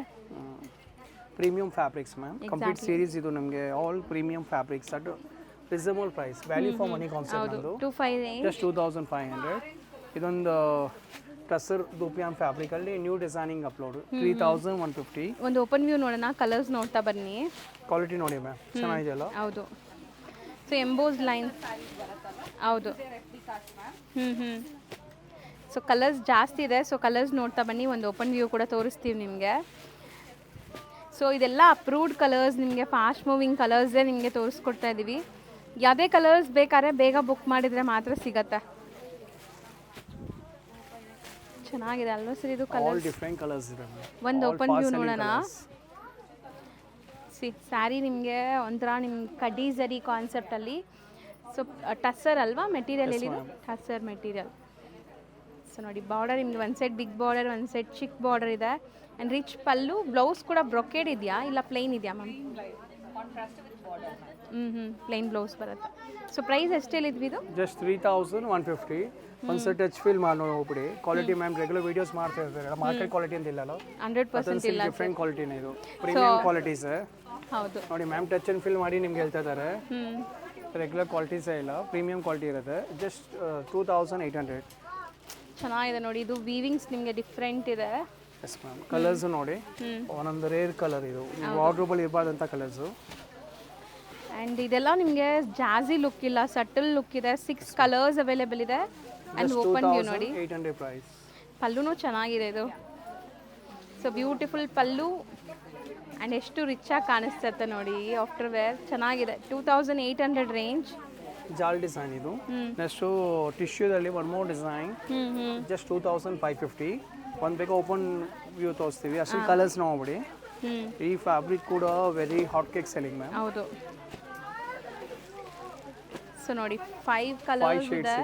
Premium fabrics ma'am, complete series ಇದು ನಮಗೆ all premium fabrics at reasonable price, value for money concept. ಅದು 2500, ಜಸ್ಟ್ 2500. ಇದೊಂದು ಟಸರ್ ದೂಪಿಯಾನ್ ಫ್ಯಾಬ್ರಿಕಲ್ಲಿ ನ್ಯೂ ಡಿಸೈನಿಂಗ್ ಅಪ್ಲೋಡ್, 3150. ಒಂದು ಓಪನ್ ವ್ಯೂ ನೋಡೋಣ, ಕಲರ್ಸ್ ನೋಡ್ತಾ ಬನ್ನಿ. ಕ್ವಾಲಿಟಿ ನೋಡಿ ಮ್ಯಾಮ್, ಚೆನ್ನಾಗಿದೆಯಲ್ಲ. ಹೌದು, ಸೊ ಎಂಬೋಸ್ ಲೈನ್. ಹೌದು, ಸೊ ಕಲರ್ಸ್ ಜಾಸ್ತಿ ಇದೆ. ಸೊ ಕಲರ್ಸ್ ನೋಡ್ತಾ ಬನ್ನಿ, ಒಂದು ಓಪನ್ ವ್ಯೂ ಕೂಡ ತೋರಿಸ್ತೀವಿ ನಿಮಗೆ. ಸೊ ಇದೆಲ್ಲ ಅಪ್ರೂವ್ಡ್ ಕಲರ್ಸ್, ನಿಮಗೆ ಫಾಸ್ಟ್ ಮೂವಿಂಗ್ ಕಲರ್ಸೇ ನಿಮಗೆ ತೋರಿಸ್ಕೊಡ್ತಾ ಇದ್ದೀವಿ. ಯಾವುದೇ ಕಲರ್ಸ್ ಬೇಕಾದ್ರೆ ಬೇಗ ಬುಕ್ ಮಾಡಿದರೆ ಮಾತ್ರ ಸಿಗತ್ತೆ. ಚೆನ್ನಾಗಿದೆ ಅಲ್ವಾ ಸರ್ ಇದು ಆಲ್ ಕಲರ್ ಡಿಫ್ರೆಂಟ್ ಕಲರ್ಸ್ ಇದೆ ಒಂದು ಓಪನ್ ವ್ಯೂ ನೋಡೋಣ ಸ್ಯಾರಿ ನಿಮಗೆ ಒಂಥರ ನಿಮ್ಮ ಕಡ್ಡಿ ಝರಿ ಕಾನ್ಸೆಪ್ಟಲ್ಲಿ ಸೊ ಟಸ್ಸರ್ ಅಲ್ವಾ ಮೆಟೀರಿಯಲ್ ಎಲ್ಲಿದೆ ಟಸ್ಸರ್ ಮೆಟೀರಿಯಲ್ ಸೊ ನೋಡಿ ಬಾರ್ಡರ್ ನಿಮ್ಗೆ ಒಂದು ಸೈಡ್ ಬಿಗ್ ಬಾರ್ಡರ್ ಒಂದು ಸೈಡ್ ಚಿಕ್ಕ ಬಾರ್ಡರ್ ಇದೆ ಆ್ಯಂಡ್ ರಿಚ್ ಪಲ್ಲು ಬ್ಲೌಸ್ ಕೂಡ ಬ್ರೊಕೇಡ್ ಇದೆಯಾ ಇಲ್ಲ ಪ್ಲೈನ್ ಇದೆಯಾ ಮ್ಯಾಮ್ ಪ್ಲೈನ್ ಬ್ಲೌಸ್ ಬರುತ್ತೆ ಸೊ ಪ್ರೈಸ್ ಎಷ್ಟು ಹೇಳಿದ್ವಿ ಇದು ಜಸ್ಟ್ 3150 ಒಂದ್ಸಲ ಟಚ್ ಫೀಲ್ ಮಾಡಿ ನೋಡ್ಬಿಡಿ ಕ್ವಾಲಿಟಿ ಮ್ಯಾಮ್ ರೆಗ್ಯುಲರ್ ವಿಡಿಯೋಸ್ ಮಾಡ್ತಾ ಇರ್ತಾರೆ ಮಾರ್ಕೆಟ್ ಕ್ವಾಲಿಟಿ ಅಂತ ಇಲ್ಲಲ್ಲ 100% ಇಲ್ಲ ಡಿಫ್ರೆಂಟ್ ಕ್ವಾಲಿಟಿನೇ ಇದು ಪ್ರೀಮಿಯಂ ಕ್ವಾಲಿಟೀಸ್ ಹೌದು ನೋಡಿ ಮ್ಯಾಮ್ ಟಚ್ ಅಂಡ್ ಫೀಲ್ ಮಾಡಿ ನಿಮ್ಗೆ ಹೇಳ್ತಾ ಇದ್ದಾರೆ ರೆಗ್ಯುಲರ್ ಕ್ವಾಲಿಟೀಸೇ ಇಲ್ಲ ಪ್ರೀಮಿಯಂ ಕ್ವಾಲಿಟಿ ಇರುತ್ತೆ ಜಸ್ಟ್ 2800 ಚೆನ್ನಾಗಿದೆ ನೋಡಿ ಇದು ವೀವಿಂಗ್ಸ್ ನಿಮಗೆ ಡಿಫ್ರೆಂಟ್ ಇದೆ ಎಸ್ ಮ್ಯಾಮ್ ಕಲರ್ಸ್ ನೋಡಿ ಒಂದೊಂದು ರೇರ್ ಕಲರ್ ಇದು ವಾರ್ಡ್ರೋಬಲ್ ಇರಬಾರ್ದಂಥ ಕಲರ್ಸು ಆ್ಯಂಡ್ ಇದೆಲ್ಲ ನಿಮಗೆ ಜಾಝಿ ಲುಕ್ ಇಲ್ಲ ಸಟಲ್ ಲುಕ್ ಇದೆ 6 ಕಲರ್ಸ್ ಅವೈಲೇಬಲ್ ಇದೆ ಆ್ಯಂಡ್ ಓಪನ್ ವ್ಯೂ ನೋಡಿ 800 ಪ್ರೈಸ್ ಪಲ್ಲುನೂ ಚೆನ್ನಾಗಿದೆ ಇದು ಸೊ ಬ್ಯೂಟಿಫುಲ್ ಪಲ್ಲು ಆ್ಯಂಡ್ ಎಷ್ಟು ರಿಚಾಗಿ ಕಾಣಿಸ್ತತ್ತೆ ನೋಡಿ ಆಫ್ಟರ್ ವೇರ್ ಚೆನ್ನಾಗಿದೆ 2800 ರೇಂಜ್ ಜಾಲ್ ಡಿಸೈನ್ ಇದು ನೆಕ್ಸ್ಟು ಟಿಶ್ಯೂದಲ್ಲಿ ಒನ್ ಮೋರ್ ಡಿಸೈನ್ ಜಸ್ಟ್ 2550 ಒಂದು ಬೇಗ ಓಪನ್ ವ್ಯೂ ತೋರಿಸ್ತೀವಿ ಅಷ್ಟು ಕಲರ್ಸ್ ನೋಡ್ಬಿಡಿ ಈ ಫ್ಯಾಬ್ರಿಕ್ ಕೂಡ very hot cake selling ma'am ಹೌದು ಸೊ ನೋಡಿ 5 ಕಲರ್ಸ್ ಇದೆ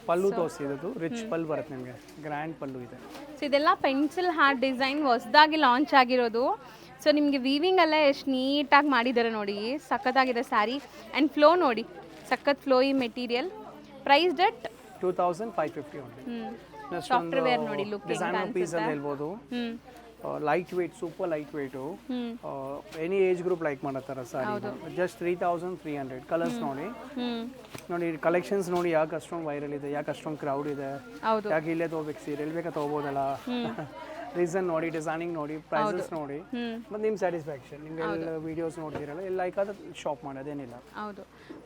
ಪಲ್ಲು ತೋರಿಸಿದ್ದು ರಿಚ್ ಪಲ್ಲು ಬರುತ್ತೆ ನಿಮಗೆ ಗ್ರ್ಯಾಂಡ್ ಪಲ್ಲು ಇದೆ ಸೊ ಇದೆಲ್ಲ ಪೆನ್ಸಿಲ್ ಹಾರ್ಟ್ ಡಿಸೈನ್ ಹೊಸದಾಗಿ ಲಾಂಚ್ ಆಗಿರೋದು ಸೊ ನಿಮಗೆ ವೀವಿಂಗ್ ಎಲ್ಲ ಎಷ್ಟು ನೀಟಾಗಿ ಮಾಡಿದ್ದಾರೆ ನೋಡಿ ಸಖತ್ತಾಗಿದೆ ಸ್ಯಾರಿ ಆ್ಯಂಡ್ ಫ್ಲೋ ನೋಡಿ ಸಖತ್ ಫ್ಲೋ ಈ ಮೆಟೀರಿಯಲ್ ಪ್ರೈಸ್ ಡಟ್ 2550 ಓನ್ಲಿ ಸಾಫ್ಟ್ವೇರ್ ನೋಡಿ ಲುಕ್ ಡಿಸೈನರ್ ಪೀಸ್ ಅಂತ ಹೇಳ್ಬೋದು light weight super light weight any age group like ಮಾಡತ್ತಾರ ಸಾರಿ ಜಸ್ಟ್ 3300 ಕಲರ್ಸ್ ನೋಡಿ ನೋಡಿ ಕಲೆಕ್ಷನ್ಸ್ ನೋಡಿ ಯಾಕೆ ಅಷ್ಟೊಂದು ವೈರಲ್ ಇದೆ ಯಾಕೆ ಅಷ್ಟೊಂದು ಕ್ರೌಡ್ ಇದೆ ಯಾಕೆ ಇಲ್ಲೇ ತೊಗೋಬೇಕು ಸೀರೆ ಎಲ್ಲಿ ಬೇಕಾ ತೊಗೋಬೋದಲ್ಲ ರೀಸನ್ ನೋಡಿ ಡಿಸೈನಿಂಗ್ ನೋಡಿ ಪ್ರೈಸಸ್ ನೋಡಿ ಮತ್ತು ನಿಮ್ಮ ಸ್ಯಾಟಿಸ್ಫ್ಯಾಕ್ಷನ್ ನಿಮ್ಗೆ ಎಲ್ಲ ವೀಡಿಯೋಸ್ ನೋಡ್ತೀರಲ್ಲ ಎಲ್ಲ ಲೈಕ್ ಅದು ಶಾಪ್ ಮಾಡೋದೇನಿಲ್ಲ ಹೌದು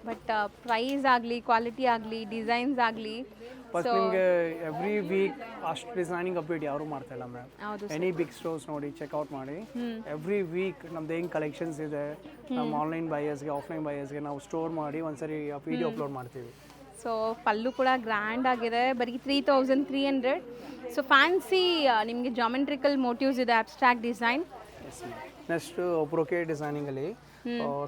ಬಟ್ ಪ್ರೈಸ್ ಆಗಲಿ ಕ್ವಾಲಿಟಿ ಆಗಲಿ ಡಿಸೈನ್ಸ್ ಆಗಲಿ ಬಟ್ ನಿಮಗೆ ಎವ್ರಿ ವೀಕ್ ಅಷ್ಟು ಡಿಸೈನಿಂಗ್ ಅಪ್ಡೇಟ್ ಯಾರು ಮಾಡ್ತಾ ಇಲ್ಲ ಮ್ಯಾಮ್ ಎನಿ ಬಿಗ್ ಸ್ಟೋರ್ಸ್ ನೋಡಿ ಚೆಕ್ಔಟ್ ಮಾಡಿ ಎವ್ರಿ ವೀಕ್ ನಮ್ದು ಹೆಂಗೆ ಕಲೆಕ್ಷನ್ಸ್ ಇದೆ ನಮ್ಮ ಆನ್ಲೈನ್ ಬೈಯರ್ಸ್ಗೆ ಆಫ್ಲೈನ್ ಬೈಯರ್ಸ್ಗೆ ನಾವು ಸ್ಟೋರ್ ಮಾಡಿ ಒಂದ್ಸರಿ ವಿಡಿಯೋ ಅಪ್ಲೋಡ್ ಮಾಡ್ತೀವಿ ಸೊ ಪಲ್ಲು ಕೂಡ ಗ್ರ್ಯಾಂಡ್ ಆಗಿದೆ ಬರೀ 3300 ಸೊ ಫ್ಯಾನ್ಸಿ ನಿಮಗೆ ಜಾಮೆಟ್ರಿಕಲ್ ಮೋಟಿವ್ಸ್ ಇದೆ ಅಬ್ಸ್ಟ್ರಾಕ್ಟ್ ಡಿಸೈನ್ ನೆಕ್ಸ್ಟ್ ಬ್ರೊಕೆ ಡಿಸೈನಿಂಗಲ್ಲಿ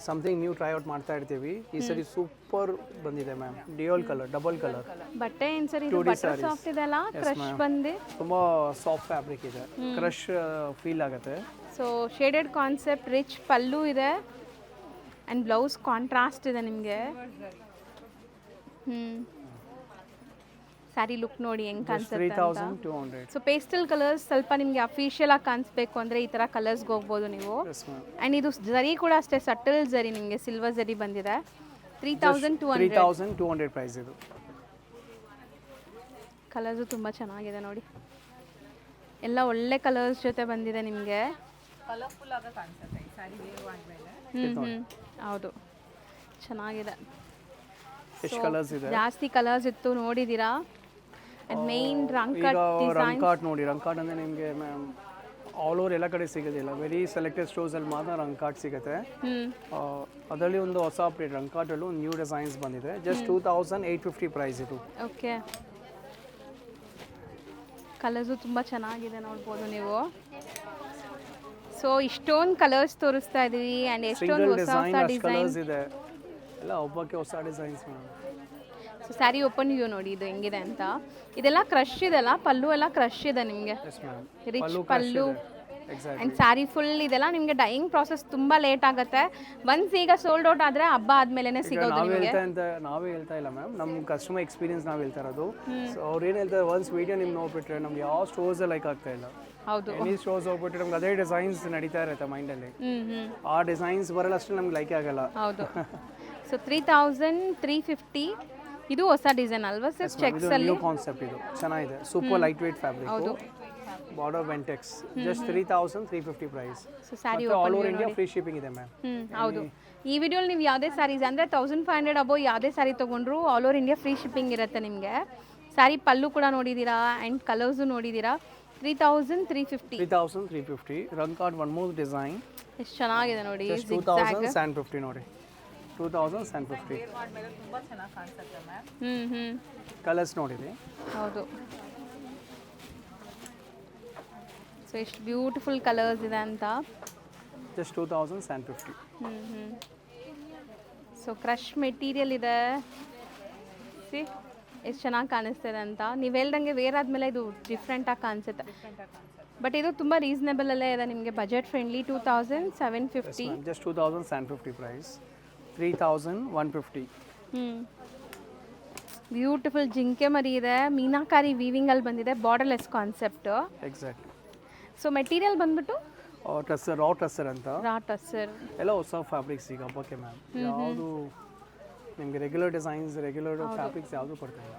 ಸಮಥಿಂಗ್ ನ್ಯೂ ಟ್ರೈ ಔಟ್ ಮಾಡ್ತಾ ಇರ್ತೀವಿ ಈ ಸರಿ ಸೂಪರ್ ಬಂದಿದೆ ma'am dual colour double colour ಬಟ್ಟೆ ಏನು ಸರ್ ಇದು ಬಟರ್ ಸಾಫ್ಟ್ ಇದೆ ಅಲ್ಲ ಕ್ರಶ್ ಬಂದು ತುಂಬ ಸಾಫ್ಟ್ ಫ್ಯಾಬ್ರಿಕ್ ಇದೆ ಕ್ರಶ್ ಫೀಲ್ ಆಗುತ್ತೆ so shaded concept rich pallu ಇದೆ ಆ್ಯಂಡ್ ಬ್ಲೌಸ್ ಕಾಂಟ್ರಾಸ್ಟ್ ಇದೆ ನಿಮಗೆ ಸ್ಯಾರಿ ಲುಕ್ ನೋಡಿ ಹೆಂಗೆ ಕಾಣಿಸುತ್ತೆ 3200 ಸೊ ಪೇಸ್ಟಲ್ ಕಲರ್ಸ್ ಸ್ವಲ್ಪ ನಿಮಗೆ ಅಫಿಷಿಯಲ್ ಆಗಿ ಕಾಣಿಸ್ಬೇಕು ಅಂದರೆ ಈ ಥರ ಕಲರ್ಸ್ಗೆ ಹೋಗ್ಬೋದು ನೀವು ಆ್ಯಂಡ್ ಇದು ಜರಿ ಕೂಡ ಅಷ್ಟೇ ಸಟಲ್ ಜರಿ ನಿಮಗೆ ಸಿಲ್ವರ್ ಜರಿ ಬಂದಿದೆ 3200 ಪ್ರೈಸ್ ಇದು ಕಲರ್ಸು ತುಂಬ ಚೆನ್ನಾಗಿದೆ ನೋಡಿ ಎಲ್ಲ ಒಳ್ಳೆ ಕಲರ್ಸ್ ಜೊತೆ ಬಂದಿದೆ ನಿಮಗೆ ಕಲರ್ಫುಲ್ ಆಗಿ ಕಾಣಿಸುತ್ತೆ ಈ ಸ್ಯಾರಿ ವೇವ್ ಆದ್ಮೇಲೆ ಹೌದು ಚೆನ್ನಾಗಿದೆ ಎಷ್ಟು ಕಲರ್ಸ್ ಇದೆ ಜಾಸ್ತಿ ಕಲರ್ಸ್ ಇತ್ತು ನೋಡಿದ್ದೀರಾ ಅಂಡ್ ಮೇನ್ ರಂಕಾಟ್ ರಂಕಾಟ್ ನೋಡಿ ರಂಕಾಟ್ ಅಂದರೆ ನಿಮಗೆ ಮ್ಯಾಮ್ ಆಲ್ ಓವರ್ ಎಲ್ಲ ಕಡೆ ಸಿಗೋದಿಲ್ಲ ವೆರಿ ಸೆಲೆಕ್ಟೆಡ್ ಸ್ಟೋರ್ಸಲ್ಲಿ ಮಾತ್ರ ರಂಕಾಟ್ ಸಿಗುತ್ತೆ ಅದರಲ್ಲಿ ಒಂದು ಹೊಸ ಅಪ್ಡೇಟ್ ರಂಕಾಟಲ್ಲೂ ಒಂದು ನ್ಯೂ ಡಿಸೈನ್ಸ್ ಬಂದಿದೆ ಜಸ್ಟ್ 2850 ಪ್ರೈಸ್ ಇದು ಓಕೆ ಕಲರ್ಸು ತುಂಬ ಚೆನ್ನಾಗಿದೆ ನೋಡ್ಬೋದು ನೀವು ಸೊ ಇಷ್ಟೊಂದು ಕಲರ್ಸ್ ತೋರಿಸ್ತಾ ಇದೀವಿ ಆ್ಯಂಡ್ ಎಷ್ಟೊಂದು ಹೊಸ ಹೊಸ ಡಿಸೈನ್ಸ್ ಇದೆ ಎಲ್ಲ ಒಬ್ಬಕ್ಕೆ ಹೊಸ designs so sari open view ನೋಡಿ ಇದು ಹೆಂಗಿದೆ ಅಂತ ಇದೆಲ್ಲ ಕ್ರಶ್ ಇದೆಲ್ಲ ಪಲ್ಲು ಎಲ್ಲ ಕ್ರಶ್ ಇದೆ ನಿಮಗೆ rich pallu and sari full ಇದೆಲ್ಲ ನಿಮಗೆ ಡೈಯಿಂಗ್ ಪ್ರಾಸೆಸ್ ತುಂಬ ಲೇಟ್ ಆಗುತ್ತೆ ಒನ್ಸ್ ಈಗ ಸೋಲ್ಡ್ ಔಟ್ ಆದರೆ ಹಬ್ಬ ಆದಮೇಲೆ ಸಿಗೋದು ನಿಮಗೆ ನಾವೇ ಹೇಳ್ತಾ ಇಲ್ಲ ಮ್ಯಾಮ್ ನಮ್ಮ ಕಸ್ಟಮರ್ ಎಕ್ಸ್ಪೀರಿಯನ್ಸ್ ನಾವು ಹೇಳ್ತಾ ಇರೋದು ಸೊ ಅವ್ರು ಏನು ಹೇಳ್ತಾರೆ ಒನ್ಸ್ ವಿಡಿಯೋ ನಿಮ್ಗೆ ನೋಡ್ಬಿಟ್ರೆ ನಮ್ಗೆ ಯಾವ ಸ್ಟೋರ್ಸ್ ಲೈಕ್ ಆಗ್ತಾ ಇಲ್ಲ ಹೌದು ಎನಿ ಸ್ಟೋರ್ಸ್ ಹೋಗ್ಬಿಟ್ರೆ ನಮ್ಗೆ ಅದೇ ಡಿಸೈನ್ಸ್ ನಡೀತಾ ಇರುತ್ತೆ ಮೈಂಡಲ್ಲಿ ಆ ಡಿಸೈನ್ಸ್ ಬರಲ್ಲ ಅಷ್ಟು ನಮ್ಗೆ ಲೈಕ್ ಆಗಲ್ಲ ಹೌದು ಸೊ 3350 ಇದು ಹೊಸ ಡಿಸೈನ್ ಅಲ್ವಾ ಸರ್ ಚೆಕ್ಸ್ ಅಲ್ಲಿ ನ್ಯೂ ಕಾನ್ಸೆಪ್ಟ್ ಇದು ಚೆನ್ನಾಗಿದೆ super light weight fabric border ವೆಂಟೆಕ್ಸ್ just 3350 price so sari all over India free shipping ಇದೆ ಮ್ಯಾಮ್ ಹೌದು ಈ ವಿಡಿಯೋಲಿ ನೀವು ಯಾವುದೇ ಸ್ಯಾರೀಸ್ ಅಂದರೆ 1500 ಅಬೋ ಯಾವುದೇ ಸ್ಯಾರಿ ತೊಗೊಂಡ್ರು all over India free shipping ಇರುತ್ತೆ ನಿಮಗೆ ಸ್ಯಾರಿ ಪಲ್ಲು ಕೂಡ ನೋಡಿದ್ದೀರಾ ಆ್ಯಂಡ್ ಕಲರ್ಸು ನೋಡಿದ್ದೀರಾ 3350 ರಂಕಾಟ್ ಒನ್ ಮೋರ್ ಡಿಸೈನ್ ಎಷ್ಟು ಚೆನ್ನಾಗಿದೆ ನೋಡಿ ಜಸ್ಟ್ 2750 ನೋಡಿ 2750. ವೇರ್ ಮಾಡಿದ್ರೆ ತುಂಬ ಚೆನ್ನಾಗಿ ಕಾಣಿಸುತ್ತೆ ಮ್ಯಾಮ್. ಕಲರ್ಸ್ ನೋಡಿರಿ. ಹೌದು. ಸೊ ಎಷ್ಟು ಬ್ಯೂಟಿಫುಲ್ ಕಲರ್ಸ್ ಇದೆ ಅಂತ. ಜಸ್ಟ್ 2750. ಸೊ ಕ್ರಶ್ ಮೆಟೀರಿಯಲ್ ಇದೆ. ಸಿ ಎಷ್ಟು ಚೆನ್ನಾಗಿ ಕಾಣಿಸ್ತಿದೆ ಅಂತ. ನೀವು ಹೇಳ್ದಂಗೆ ವೇರ್ ಆದಮೇಲೆ ಇದು ಡಿಫ್ರೆಂಟಾಗಿ ಕಾಣಿಸುತ್ತೆ. ಬಟ್ ಇದು ತುಂಬ ರೀಸನೇಬಲಲ್ಲೇ ಇದೆ ನಿಮಗೆ, budget friendly. 2750. Just 2750 price. 3150. Beautiful ಜಿಂಕೆ ಮರಿ ಇದೆ, ಮೀನಾಕಾರಿ ವೀವಿಂಗಲ್ಲಿ ಬಂದಿದೆ, borderless concept. Exactly. So material ಬಂದ್ಬಿಟ್ಟು ಟಸ್ಸರ್, ರಾ ಟಸ್ಸರ್ ಅಂತ. ರಾ ಟಸ್ಸರ್. ಎಲ್ಲ ಹೊಸ ಫ್ಯಾಬ್ರಿಕ್ಸ್ ಈಗ ಹಬ್ಬಕ್ಕೆ ಮ್ಯಾಮ್. ಯಾವುದು ನಿಮಗೆ ರೆಗ್ಯುಲರ್ ಡಿಸೈನ್ಸ್, ರೆಗ್ಯುಲರ್ ಫ್ಯಾಬ್ರಿಕ್ಸ್ ಯಾವುದು ಕೊಡ್ತಾ ಇಲ್ಲ.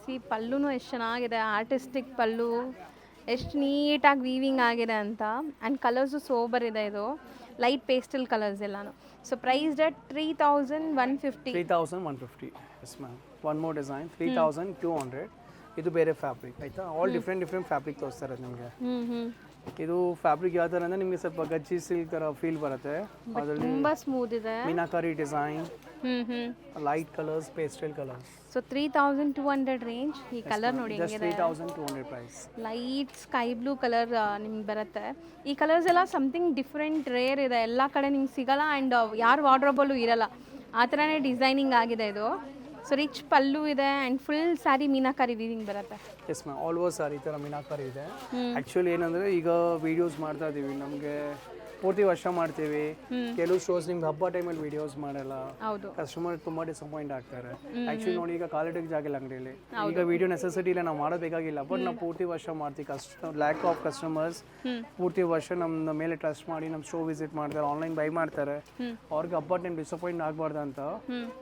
ಸಿ ಪಲ್ಲುನು ಎಷ್ಟು ಚೆನ್ನಾಗಿದೆ, ಆರ್ಟಿಸ್ಟಿಕ್ ಪಲ್ಲು, ಎಷ್ಟು ನೀಟಾಗಿ ವೀವಿಂಗ್ ಆಗಿದೆ ಅಂತ. ಆ್ಯಂಡ್ ಕಲರ್ಸು ಸೋಬರ್ ಇದೆ, ಇದು ಲೈಟ್ ಪೇಸ್ಟಲ್ ಕಲರ್ಸ್ ಎಲ್ಲಾನು. So price at 3150. 3150. Yes ma'am. One more design 3200. ಇದು ಬೇರೆ ಫ್ಯಾಬ್ರಿಕ್ ಆಯಿತಾ. ಆಲ್ ಡಿಫ್ರೆಂಟ್ ಫ್ಯಾಬ್ರಿಕ್ ತೋರಿಸ್ತಾರೆ ನಿಮಗೆ. ಇದು ಫ್ಯಾಬ್ರಿಕ್ ಯಾವ ಥರ ಅಂದರೆ ನಿಮಗೆ ಸ್ವಲ್ಪ ಗಜ್ಜಿ ಸಿಲ್ಕ್ ಥರ ಫೀಲ್ ಬರುತ್ತೆ. ಅದರಲ್ಲಿ ತುಂಬ ಸ್ಮೂತ್ ಇದೆ, meenakari design, light colours, pastel colours. So 3200 range. ಈ ಕಲರ್ ನೋಡಿ just 3200 price. Light sky blue colour ನಿಮ್ಗೆ ಬರುತ್ತೆ. ಈ ಕಲರ್ಸ್ ಎಲ್ಲ ಸಮಥಿಂಗ್ ಡಿಫ್ರೆಂಟ್, ರೇರ್ ಇದೆ, ಎಲ್ಲ ಕಡೆ ನಿಮ್ಗೆ ಸಿಗಲ್ಲ. ಆ್ಯಂಡ್ ಯಾರು ವಾರ್ಡ್ರೋಬಲ್ಲೂ ಇರಲ್ಲ, ಆ ಥರನೇ ಡಿಸೈನಿಂಗ್ ಆಗಿದೆ ಇದು. ಸೊ ರಿಚ್ ಪಲ್ಲು ಇದೆ and full sari meenakari weaving ಬರುತ್ತೆ. Yes ma'am. All over sari ಈ ಥರ ಮೀನಾಕಾರಿ ಇದೆ. ಆ್ಯಕ್ಚುಲಿ ಏನಂದರೆ ಈಗ ವೀಡಿಯೋಸ್ ಮಾಡ್ತಾ ಇದ್ದೀವಿ, ನಮಗೆ ಪೂರ್ತಿ ವರ್ಷ ಮಾಡ್ತೀವಿ. ಕೆಲವು ಶೋಸ್ ನಿಮ್ಗೆ ಹಬ್ಬ ಟೈಮಲ್ಲಿ ವೀಡಿಯೋಸ್ ಮಾಡಲ್ಲ, ಹೌದು. ಕಸ್ಟಮರ್ ತುಂಬ ಡಿಸಪಾಯಿಂಟ್ ಆಗ್ತಾರೆ. ಆ್ಯಕ್ಚುಲಿ ನೋಡಿ ಈಗ ಕಾಲಿಟಿಗೆ ಜಾಗ ಇಲ್ಲ ಅಂಗಡಿಯಲ್ಲಿ, ಈಗ ವಿಡಿಯೋ ನೆಸೆಸಿಟಿ ಇಲ್ಲ, ನಾವು ಮಾಡೋಬೇಕಾಗಿಲ್ಲ. ಬಟ್ ನಾವು ಪೂರ್ತಿ ವರ್ಷ ಮಾಡ್ತೀವಿ. ಲ್ಯಾಕ್ ಆಫ್ ಕಸ್ಟಮರ್ಸ್ ಪೂರ್ತಿ ವರ್ಷ ನಮ್ಮ ಮೇಲೆ ಟ್ರಸ್ಟ್ ಮಾಡಿ ನಮ್ಮ ಶೋ ವಿಸಿಟ್ ಮಾಡ್ತಾರೆ, ಆನ್ಲೈನ್ ಬೈ ಮಾಡ್ತಾರೆ. ಅವ್ರಿಗೆ ಹಬ್ಬ ಟೈಮ್ ಡಿಸಪಾಯಿಂಟ್ ಆಗಬಾರ್ದು ಅಂತ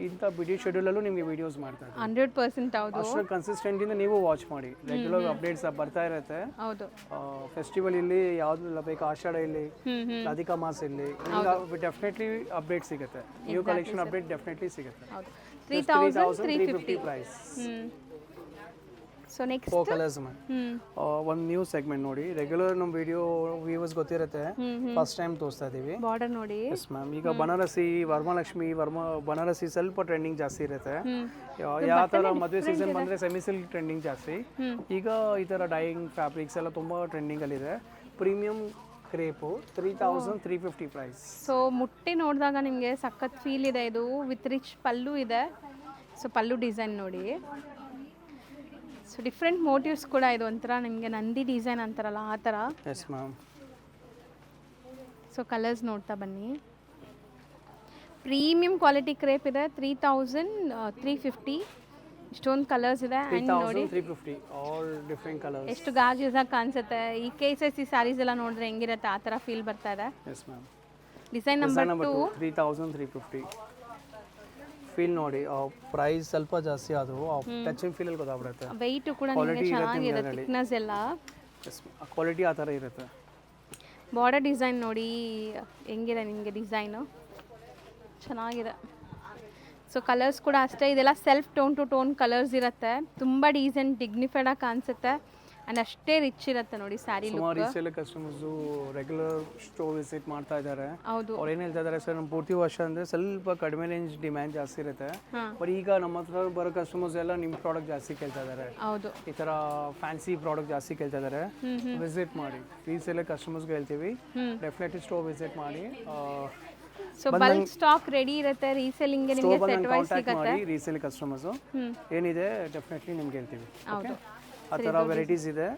ಇಂಥ ಬಿಡಿ ಶೆಡ್ಯೂಲಲ್ಲೂ ನಿಮಗೆ ವೀಡಿಯೋಸ್ ಮಾಡ್ತಾರೆ. 100% ಹೌದು. ಅಷ್ಟು ಕನ್ಸಿಸ್ಟೆಂಟಿಂದ ನೀವು ವಾಚ್ ಮಾಡಿ. ರೆಗ್ಯುಲರ್ ಅಪ್ಡೇಟ್ಸ್ ಬರ್ತಾ ಇರುತ್ತೆ. ಹೌದು. ಫೆಸ್ಟಿವಲ್ ಇಲ್ಲಿ ಯಾವುದೆಲ್ಲ ಬೇಕು, ಆಷಾಢ ಇಲ್ಲಿ, ಅಧಿಕ ಮಾಸ ಇಲ್ಲಿ, ಡೆಫಿನೆಟ್ಲಿ ಅಪ್ಡೇಟ್ ಸಿಗುತ್ತೆ. ನ್ಯೂ ಕಲೆಕ್ಷನ್ ಅಪ್ಡೇಟ್ ಡೆಫಿನೆಟ್ಲಿ ಸಿಗುತ್ತೆ. 3350 price. So next 4 colours ma'am. ಒಂದು ನ್ಯೂ ಸೆಗ್ಮೆಂಟ್ ನೋಡಿ. ರೆಗ್ಯುಲರ್ ನಮ್ಮ ವಿಡಿಯೋ ವ್ಯೂವರ್ಸ್ ಗೊತ್ತಿರುತ್ತೆ, ಫಸ್ಟ್ ಟೈಮ್ ತೋರಿಸ್ತಾ ಇದ್ದೀವಿ. ಬಾರ್ಡರ್ ನೋಡಿ. Yes ma'am. ಈಗ ಬನಾರಸಿ, ವರಮಹಾಲಕ್ಷ್ಮಿ, ಬನಾರಸಿ ಸ್ವಲ್ಪ ಟ್ರೆಂಡಿಂಗ್ ಜಾಸ್ತಿ ಇರುತ್ತೆ. ಯಾವ ಥರ ಮದುವೆ ಸೀಸನ್ ಬಂದರೆ ಸೆಮಿ ಸಿಲ್ಕ್ ಟ್ರೆಂಡಿಂಗ್ ಜಾಸ್ತಿ. ಈಗ ಈ ಥರ ಡೈಯಿಂಗ್ ಫ್ಯಾಬ್ರಿಕ್ಸ್ ಎಲ್ಲ ತುಂಬ ಟ್ರೆಂಡಿಂಗಲ್ಲಿದೆ. Premium crepe 3350 price. ಸೊ ಮುಟ್ಟಿ ನೋಡಿದಾಗ ನಿಮಗೆ ಸಖತ್ ಫೀಲ್ ಇದೆ. ಇದು ವಿತ್ ರಿಚ್ ಪಲ್ಲು ಇದೆ. ಸೊ ಪಲ್ಲು ಡಿಸೈನ್ ನೋಡಿ. ಸೊ ಡಿಫ್ರೆಂಟ್ ಮೋಟಿವ್ಸ್ ಕೂಡ ಇದು, ಒಂಥರ ನಿಮಗೆ ನಂದಿ ಡಿಸೈನ್ ಅಂತಾರಲ್ಲ ಆ ಥರ. Yes ma'am. ಸೊ ಕಲರ್ಸ್ ನೋಡ್ತಾ ಬನ್ನಿ. ಪ್ರೀಮಿಯಂ ಕ್ವಾಲಿಟಿ ಕ್ರೇಪ್ ಇದೆ. 3350. ಇಷ್ಟೊಂದು ಕಲರ್ಸ್ ಇದೆ. ಆ್ಯಂಡ್ ನೋಡಿ 350 ಆಲ್ ಡಿಫ್ರೆಂಟ್ ಕಲರ್ಸ್. ಎಷ್ಟು ಗಾರ್ಜಿಯಸ್ ಆಗಿ ಕಾಣಿಸುತ್ತೆ. ಈ KSSC ಸ್ಯಾರೀಸ್ ಎಲ್ಲ ನೋಡಿದ್ರೆ ಹೆಂಗಿರುತ್ತೆ ಆ ಥರ ಫೀಲ್ ಬರ್ತಾ ಇದೆ. Yes ma'am. Design number 2 3350. Feel ನೋಡಿ, ಪ್ರೈಸ್ ಸ್ವಲ್ಪ ಜಾಸ್ತಿ ಆದರೂ ಟಚ್ ಅಂಡ್ ಫೀಲಲ್ಲಿ ಗೊತ್ತಾಗ್ಬಿಡುತ್ತೆ. ವೆಯ್ಟು ಕೂಡ ನಿಮಗೆ ಚೆನ್ನಾಗಿದೆ, ಥಿಕ್ನೆಸ್ ಎಲ್ಲ. ಕ್ವಾಲಿಟಿ ಆ ಥರ ಇರುತ್ತೆ. ಬಾರ್ಡರ್ ಡಿಸೈನ್ ನೋಡಿ ಹೆಂಗಿದೆ ನಿಮಗೆ, ಡಿಸೈನು ಚೆನ್ನಾಗಿದೆ. ಸೊ ಕಲರ್ಸ್ ಕೂಡ ಅಷ್ಟೇ, ಇದೆಲ್ಲ self tone to tone colours ಇರುತ್ತೆ. ತುಂಬ ಡೀಸೆಂಟ್ ಡಿಗ್ನಿಫೈಡ್ ಆಗಿ ಕಾಣಿಸುತ್ತೆ. ಆ್ಯಂಡ್ ಅಷ್ಟೇ ರಿಚ್ ಇರುತ್ತೆ ನೋಡಿ ಸ್ಯಾರಿ ಲುಕ್. ಸುಮಾರು resale customers regular store visit ಮಾಡ್ತಾ ಇದ್ದಾರೆ. ಹೌದು. ಅವ್ರು ಏನು ಹೇಳ್ತಾ ಇದ್ದಾರೆ ಸರ್, ನಮ್ಮ ಪೂರ್ತಿ ವರ್ಷ ಅಂದರೆ ಸ್ವಲ್ಪ ಕಡಿಮೆ ರೇಂಜ್ ಡಿಮ್ಯಾಂಡ್ ಜಾಸ್ತಿ ಇರುತ್ತೆ. ಬಟ್ ಈಗ ನಮ್ಮ ಹತ್ರ ಬರೋ ಕಸ್ಟಮರ್ಸ್ ಎಲ್ಲ ನಿಮ್ಮ ಪ್ರಾಡಕ್ಟ್ ಜಾಸ್ತಿ ಕೇಳ್ತಾ ಇದ್ದಾರೆ. ಹೌದು. ಈ ಥರ ಫ್ಯಾನ್ಸಿ ಪ್ರಾಡಕ್ಟ್ ಜಾಸ್ತಿ ಕೇಳ್ತಾ ಇದ್ದಾರೆ. ವಿಸಿಟ್ ಮಾಡಿ. ರೀಸೇಲ್ ಕಸ್ಟಮರ್ಸ್ಗೆ ಹೇಳ್ತೀವಿ, ಡೆಫಿನೆಟ್ಲಿ ಸ್ಟೋರ್ ವಿಸಿಟ್ ಮಾಡಿ. ಸೊ ಬಲ್ಕ್ ಸ್ಟಾಕ್ ರೆಡಿ ಇರುತ್ತೆ. ರೀಸೇಲಿಂಗ್ ಗೆ ನಿಮಗೆ ಸೆಟ್ ವೈಸ್ ಸಿಗುತ್ತೆ. ಮಾಡಿ ರೀಸೇಲ್ ಕಸ್ಟಮರ್ಸ್ ಏನಿದೆ ಡೆಫಿನೆಟ್ಲಿ ನಿಮ್ಗೆ ಹೇಳ್ತೀವಿ. ಓಕೆ, ಆ ಥರ ವೆರೈಟೀಸ್ ಇದೆ.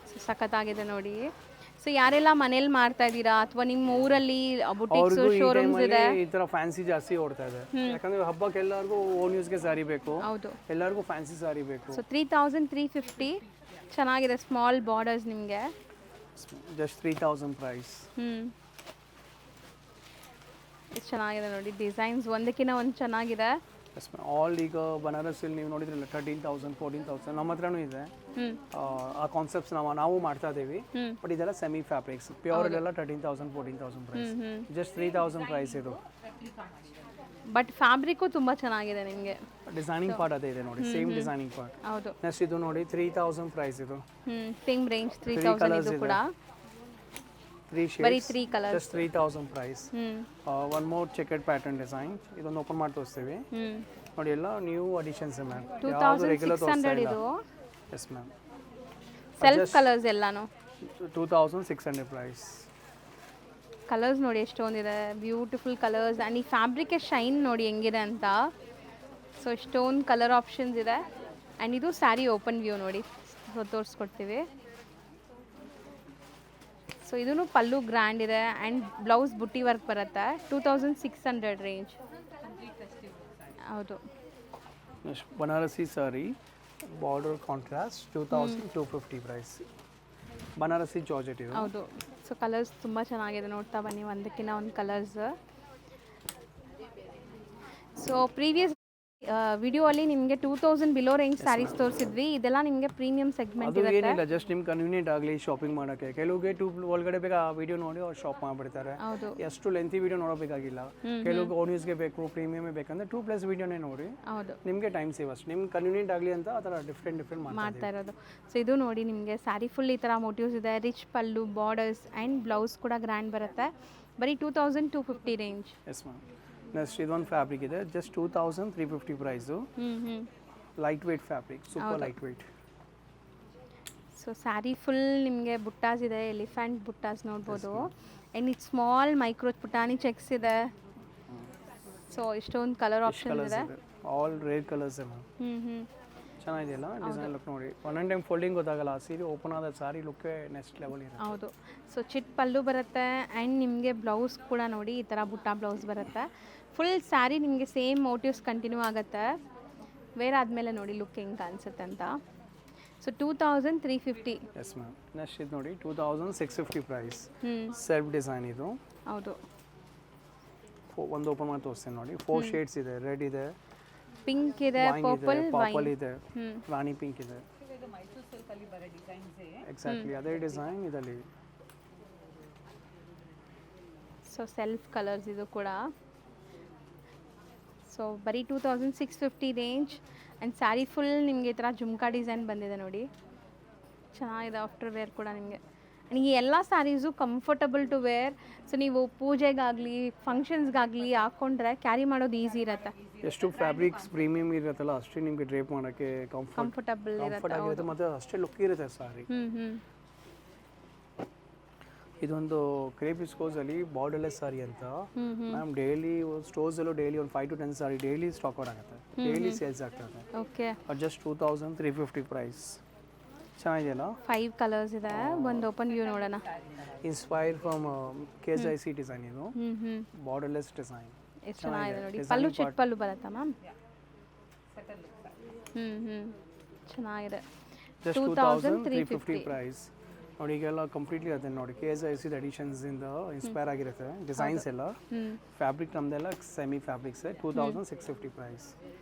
ಸೊ ಸಖತ್ತಾಗಿದೆ ನೋಡಿ. ಸೊ ಯಾರೆಲ್ಲ ಮನೇಲಿ ಮಾಡ್ತಾ ಇದ್ದೀರಾ ಅಥವಾ ನಿಮ್ಮ ಊರಲ್ಲಿ ಬುಟಿಕ್ಸ್ ಶೋರೂಮ್ಸ್ ಇದೆ, ಈ ಥರ ಫ್ಯಾನ್ಸಿ ಜಾಸ್ತಿ ಓಡ್ತಾ ಇದೆ. ಯಾಕಂದ್ರೆ ಹಬ್ಬಕ್ಕೆ ಎಲ್ಲರಿಗೂ ಓನ್ ಯೂಸ್ಗೆ ಸಾರಿ ಬೇಕು. ಹೌದು, ಎಲ್ಲರಿಗೂ ಫ್ಯಾನ್ಸಿ ಸಾರಿ ಬೇಕು. ಸೊ 3350 ಚೆನ್ನಾಗಿದೆ. ಸ್ಮಾಲ್ ಬಾರ್ಡರ್ಸ್ ನಿಮಗೆ ಜಸ್ಟ್ 3000 ಪ್ರೈಸ್. ಎಷ್ಟು ಚೆನ್ನಾಗಿದೆ ನೋಡಿ. ಡಿಸೈನ್ಸ್ ಒಂದಕ್ಕಿಂತ ಒಂದು ಚೆನ್ನಾಗಿದೆ. ಆಲ್ ಈಗ ಬನಾರಸ್ಸಲ್ಲಿ ನೀವು ನೋಡಿದ್ರಲ್ಲ 13,000 14,000 ನಮ್ಮ ಹತ್ರನೂ ಇದೆ. ಆ ಕಾನ್ಸೆಪ್ಟ್ಸ್ ನಾವು ಮಾಡ್ತಾ ಇದ್ದೀವಿ. ಬಟ್ ಇದೆಲ್ಲ ಸೆಮಿ ಫ್ಯಾಬ್ರಿಕ್ಸ್, ಪ್ಯೂರ್ ಎಲ್ಲ 13,000 14,000 ಪ್ರೈಸ್. ಜಸ್ಟ್ 3000 ಪ್ರೈಸ್ ಇದು. ಬಟ್ ಫ್ಯಾಬ್ರಿಕ್ಕು ತುಂಬ ಚೆನ್ನಾಗಿದೆ ನಿಮಗೆ. ಡಿಸೈನಿಂಗ್ ಪಾರ್ಟ್ ಅದೇ ಇದೆ ನೋಡಿ, ಸೇಮ್ ಡಿಸೈನಿಂಗ್ ಪಾರ್ಟ್. ಹೌದು. ನೆಕ್ಸ್ಟ್ ಇದು ನೋಡಿ 3000 ಪ್ರೈಸ್ ಇದು. ಸೇಮ್ ರೇಂಜ್ 3000 ಇದು ಕೂಡ. 3 ಬರೀ shades 3 colours. just 3000 price. One more checkered pattern design. ಇದೊಂದು ಓಪನ್ ಮಾಡಿ ತೋರಿಸ್ತೀವಿ ನೋಡಿ, ಎಲ್ಲ ನ್ಯೂ ಅಡಿಷನ್ಸ್ ಮ್ಯಾಮ್. 2600 ಇದು. Yes ma'am. ಸೆಲ್ಫ್ ಕಲರ್ಸ್ ಎಲ್ಲಾನು 2600 ಪ್ರೈಸ್. ಕಲರ್ಸ್ ನೋಡಿ ಎಷ್ಟೊಂದಿದೆ, ಬ್ಯೂಟಿಫುಲ್ ಕಲರ್ಸ್. ಆ್ಯಂಡ್ ಈ ಫ್ಯಾಬ್ರಿಕ್ ಶೈನ್ ನೋಡಿ ಹೆಂಗಿದೆ ಅಂತ. ಸೊ ಎಷ್ಟೊಂದು ಕಲರ್ ಆಪ್ಷನ್ಸ್ ಇದೆ. ಆ್ಯಂಡ್ ಇದು ಸ್ಯಾರಿ ಓಪನ್ ವ್ಯೂ ನೋಡಿ, ಸೊ ತೋರಿಸ್ಕೊಡ್ತೀವಿ. ಸೊ ಇದೂ ಪಲ್ಲು ಗ್ರ್ಯಾಂಡ್ ಇದೆ ಆ್ಯಂಡ್ ಬ್ಲೌಸ್ ಬುಟ್ಟಿ ವರ್ಕ್ ಬರುತ್ತೆ. 2600 ರೇಂಜ್. ಹೌದು. Banarasi sari border contrast 2250 price. Banarasi georgette ಇದು. ಹೌದು. ಸೊ ಕಲರ್ಸ್ ತುಂಬ ಚೆನ್ನಾಗಿದೆ, ನೋಡ್ತಾ ಬನ್ನಿ ಒಂದಕ್ಕಿಂತ ಒಂದು ಕಲರ್ಸ್. ಸೊ ಪ್ರೀವಿಯಸ್ ವಿಡಿಯೋ ಅಲ್ಲಿ ನಿಮಗೆ 2000 ಬಿಲೋ ರೇಂಜ್ ಸ್ಯಾರೀಸ್ ತೋರಿಸಿದ್ವಿ. ಇದೆಲ್ಲ ನಿಮಗೆ ಪ್ರೀಮಿಯಂ ಸೆಗ್ಮೆಂಟ್ ಅದು ಇರುತ್ತೆ. ಏನಿಲ್ಲ, ಜಸ್ಟ್ ನಿಮ್ಗೆ ಕನ್ವೀನಿಯಂಟ್ ಆಗಲಿ ಶಾಪಿಂಗ್ ಮಾಡೋಕ್ಕೆ. ಕೆಲವ್ರಿಗೆ ಒಳಗಡೆ ಬೇಕಾ ಆ ವಿಡಿಯೋ ನೋಡಿ ಅವ್ರು ಶಾಪ್ ಮಾಡಿಬಿಡ್ತಾರೆ. ಹೌದು. ಎಷ್ಟು ಲೆಂತಿ ವಿಡಿಯೋ ನೋಡೋಬೇಕಾಗಿಲ್ಲ. ಕೆಲವ್ರಿಗೆ ಓನ್ಯೂಸ್ಗೆ ಬೇಕು, ಪ್ರೀಮಿಯಮೇ ಬೇಕಂದ್ರೆ 2+ ವಿಡಿಯೋನೇ ನೋಡಿ. ಹೌದು. ನಿಮಗೆ ಟೈಮ್ ಸೇವ್ ಅಷ್ಟು, ನಿಮ್ಗೆ ಕನ್ವೀನಿಯಂಟ್ ಆಗಲಿ ಅಂತ ಆ ಥರ ಡಿಫ್ರೆಂಟ್ ಮಾಡ್ತಾ ಇರೋದು. ಸೊ ಇದು ನೋಡಿ ನಿಮಗೆ ಸ್ಯಾರಿ ಫುಲ್ ಈ ಥರ ಮೋಟಿವ್ಸ್ ಇದೆ, rich pallu, borders and blouse ಕೂಡ ಗ್ರ್ಯಾಂಡ್ ಬರುತ್ತೆ. ಬರೀ 2250 ರೇಂಜ್. Yes ma'am. ನೆಕ್ಸ್ಟ್ ಇದೊಂದು ಫ್ಯಾಬ್ರಿಕ್ ಇದೆ, just 2350 price. Light weight fabric, super light weight. So sari full ನಿಮಗೆ ಬುಟ್ಟಾಸ್ ಇದೆ, ಎಲಿಫೆಂಟ್ ಬುಟ್ಟಾಸ್ ನೋಡ್ಬೋದು. ಆ್ಯಂಡ್ ಇದು ಸ್ಮಾಲ್ ಮೈಕ್ರೋ ಪುಟಾಣಿ ಚೆಕ್ಸ್ ಇದೆ. ಸೊ ಇಷ್ಟೊಂದು ಕಲರ್ ಆಪ್ಷನ್ ಇದೆ. All rare colours ma'am. ಚೆನ್ನಾಗಿದೆಯಲ್ಲ ಡಿಸೈನ್ ಲುಕ್ ನೋಡಿ. ಒನ್ ಟೈಮ್ ಫೋಲ್ಡಿಂಗ್ ಗೊತ್ತಾಗಲ್ಲ, ಸೀರೆ ಓಪನ್ ಆದ ಸಾರಿ ಲುಕ್ಕೇ ನೆಕ್ಸ್ಟ್ ಲೆವೆಲ್ ಇದೆ. ಹೌದು. ಸೊ ಚಿಟ್ ಪಲ್ಲು ಬರುತ್ತೆ ಆ್ಯಂಡ್ ನಿಮಗೆ ಬ್ಲೌಸ್ ಕೂಡ ನೋಡಿ ಈ ಥರ ಬುಟ್ಟ ಬ್ಲೌಸ್ ಬರುತ್ತೆ. ಫುಲ್ ಸ್ಯಾರಿ ನಿಮಗೆ ಸೇಮ್ ಮೋಟಿವ್ಸ್ ಕಂಟಿನ್ಯೂ ಆಗುತ್ತೆ. ವೇರ್ ಆದಮೇಲೆ ನೋಡಿ ಲುಕ್ ಹೆಂಗೆ ಕಾಣಿಸುತ್ತೆ ಅಂತ. ಸೊ 2350. S ma'am. ನೆಕ್ಸ್ಟ್ ಇದು ನೋಡಿ 2650 ಪ್ರೈಸ್. ಸೆಲ್ಫ್ ಡಿಸೈನ್ ಇದು. ಹೌದು. ಒಂದು ಓಪನ್ ಮಾಡಿ ತೋರಿಸ್ತೀನಿ ನೋಡಿ. 4 ಶೇಡ್ಸ್ ಇದೆ. ರೆಡ್ ಇದೆ, ಪಿಂಕ್ ಇದೆ, ಪರ್ಪಲ್ ಇದೆ, ರಾಣಿ ಪಿಂಕ್ ಇದೆ. ಇದು ಮೈಸೂರು ಸಿಲ್ಕ್ ಅಲ್ಲಿ ಬರೋ ಡಿಸೈನ್ಸ್. ಎಕ್ಸಾಕ್ಟ್ಲಿ ಅದೇ ಡಿಸೈನ್ ಇದರಲ್ಲಿ. ಸೊ ಸೆಲ್ಫ್ ಕಲರ್ಸ್ ಇದು ಕೂಡ. ಸೊ ಬರೀ 2650 ರೇಂಜ್. ಆ್ಯಂಡ್ ಸ್ಯಾರಿ ಫುಲ್ ನಿಮಗೆ ಈ ಥರ ಜುಮ್ಕಾ ಡಿಸೈನ್ ಬಂದಿದೆ ನೋಡಿ, ಚೆನ್ನಾಗಿದೆ. ಆಫ್ಟರ್ ವೇರ್ ಕೂಡ ನಿಮಗೆ ಈ ಎಲ್ಲ saris comfortable to wear. So ನೀವು ಪೂಜೆಗಾಗಲಿ ಫಂಕ್ಷನ್ಸ್ಗಾಗಲಿ ಹಾಕ್ಕೊಂಡ್ರೆ ಕ್ಯಾರಿ ಮಾಡೋದು ಈಸಿ ಇರುತ್ತೆ. ಎಷ್ಟು ಫ್ಯಾಬ್ರಿಕ್ಸ್ ಪ್ರೀಮಿಯಂ ಇರುತ್ತಲ್ಲ ಅಷ್ಟೇ ನಿಮಗೆ ಡ್ರೇಪ್ ಮಾಡೋಕ್ಕೆ ಕಂಫರ್ಟಬಲ್ ಆಗಿರುತ್ತೆ ಮತ್ತು ಅಷ್ಟೇ ಲುಕ್ ಇರುತ್ತೆ ಸಾರಿ. ಇದೊಂದು ಕ್ರೇಪ್ ವಿಸ್ಕೋಸಲ್ಲಿ ಬಾರ್ಡರ್ಲೆಸ್ ಸಾರಿ ಅಂತ ಮ್ಯಾಮ್. ಡೈಲಿ ಸ್ಟೋರ್ಸಲ್ಲೂ ಡೈಲಿ ಒಂದು 5 to 10 ಸಾರಿ ಡೈಲಿ ಸ್ಟಾಕ್ ಔಟ್ ಆಗುತ್ತೆ, ಡೈಲಿ ಸೇಲ್ಸ್ ಆಗ್ತದೆ. ಓಕೆ. Just 2350 price. ಚೆನ್ನಾಗಿದೆಯಲ್ಲ. 5 ಕಲರ್ಸ್ ಇದೆ. ಒಂದು ಓಪನ್ ವ್ಯೂ ನೋಡೋಣ. ಇನ್ಸ್ಪೈರ್ ಫ್ರಮ್ KSIC ಡಿಸೈನ್ ಇದು. ಬಾರ್ಡರ್ಲೆಸ್ ಡಿಸೈನ್ ಎಷ್ಟು ಚೆನ್ನಾಗಿದೆ ನೋಡಿ. ಪಲ್ಲು ಚಿಟ್ ಪಲ್ಲು ಬರುತ್ತಾ ಮ್ಯಾಮ್? ಚೆನ್ನಾಗಿದೆ. ಜಸ್ಟ್ 2350 ಪ್ರೈಸ್ ನೋಡಿ. ಈಗೆಲ್ಲ ಕಂಪ್ಲೀಟ್ಲಿ ಅದೇ ನೋಡಿ, KSIC ಎಡಿಷನ್ಸ್ ಇಂದ ಇನ್ಸ್ಪೈರ್ ಆಗಿರುತ್ತೆ ಡಿಸೈನ್ಸ್ ಎಲ್ಲ. ಫ್ಯಾಬ್ರಿಕ್ ನಮ್ದೆಲ್ಲ semi fabrics. 2650 price.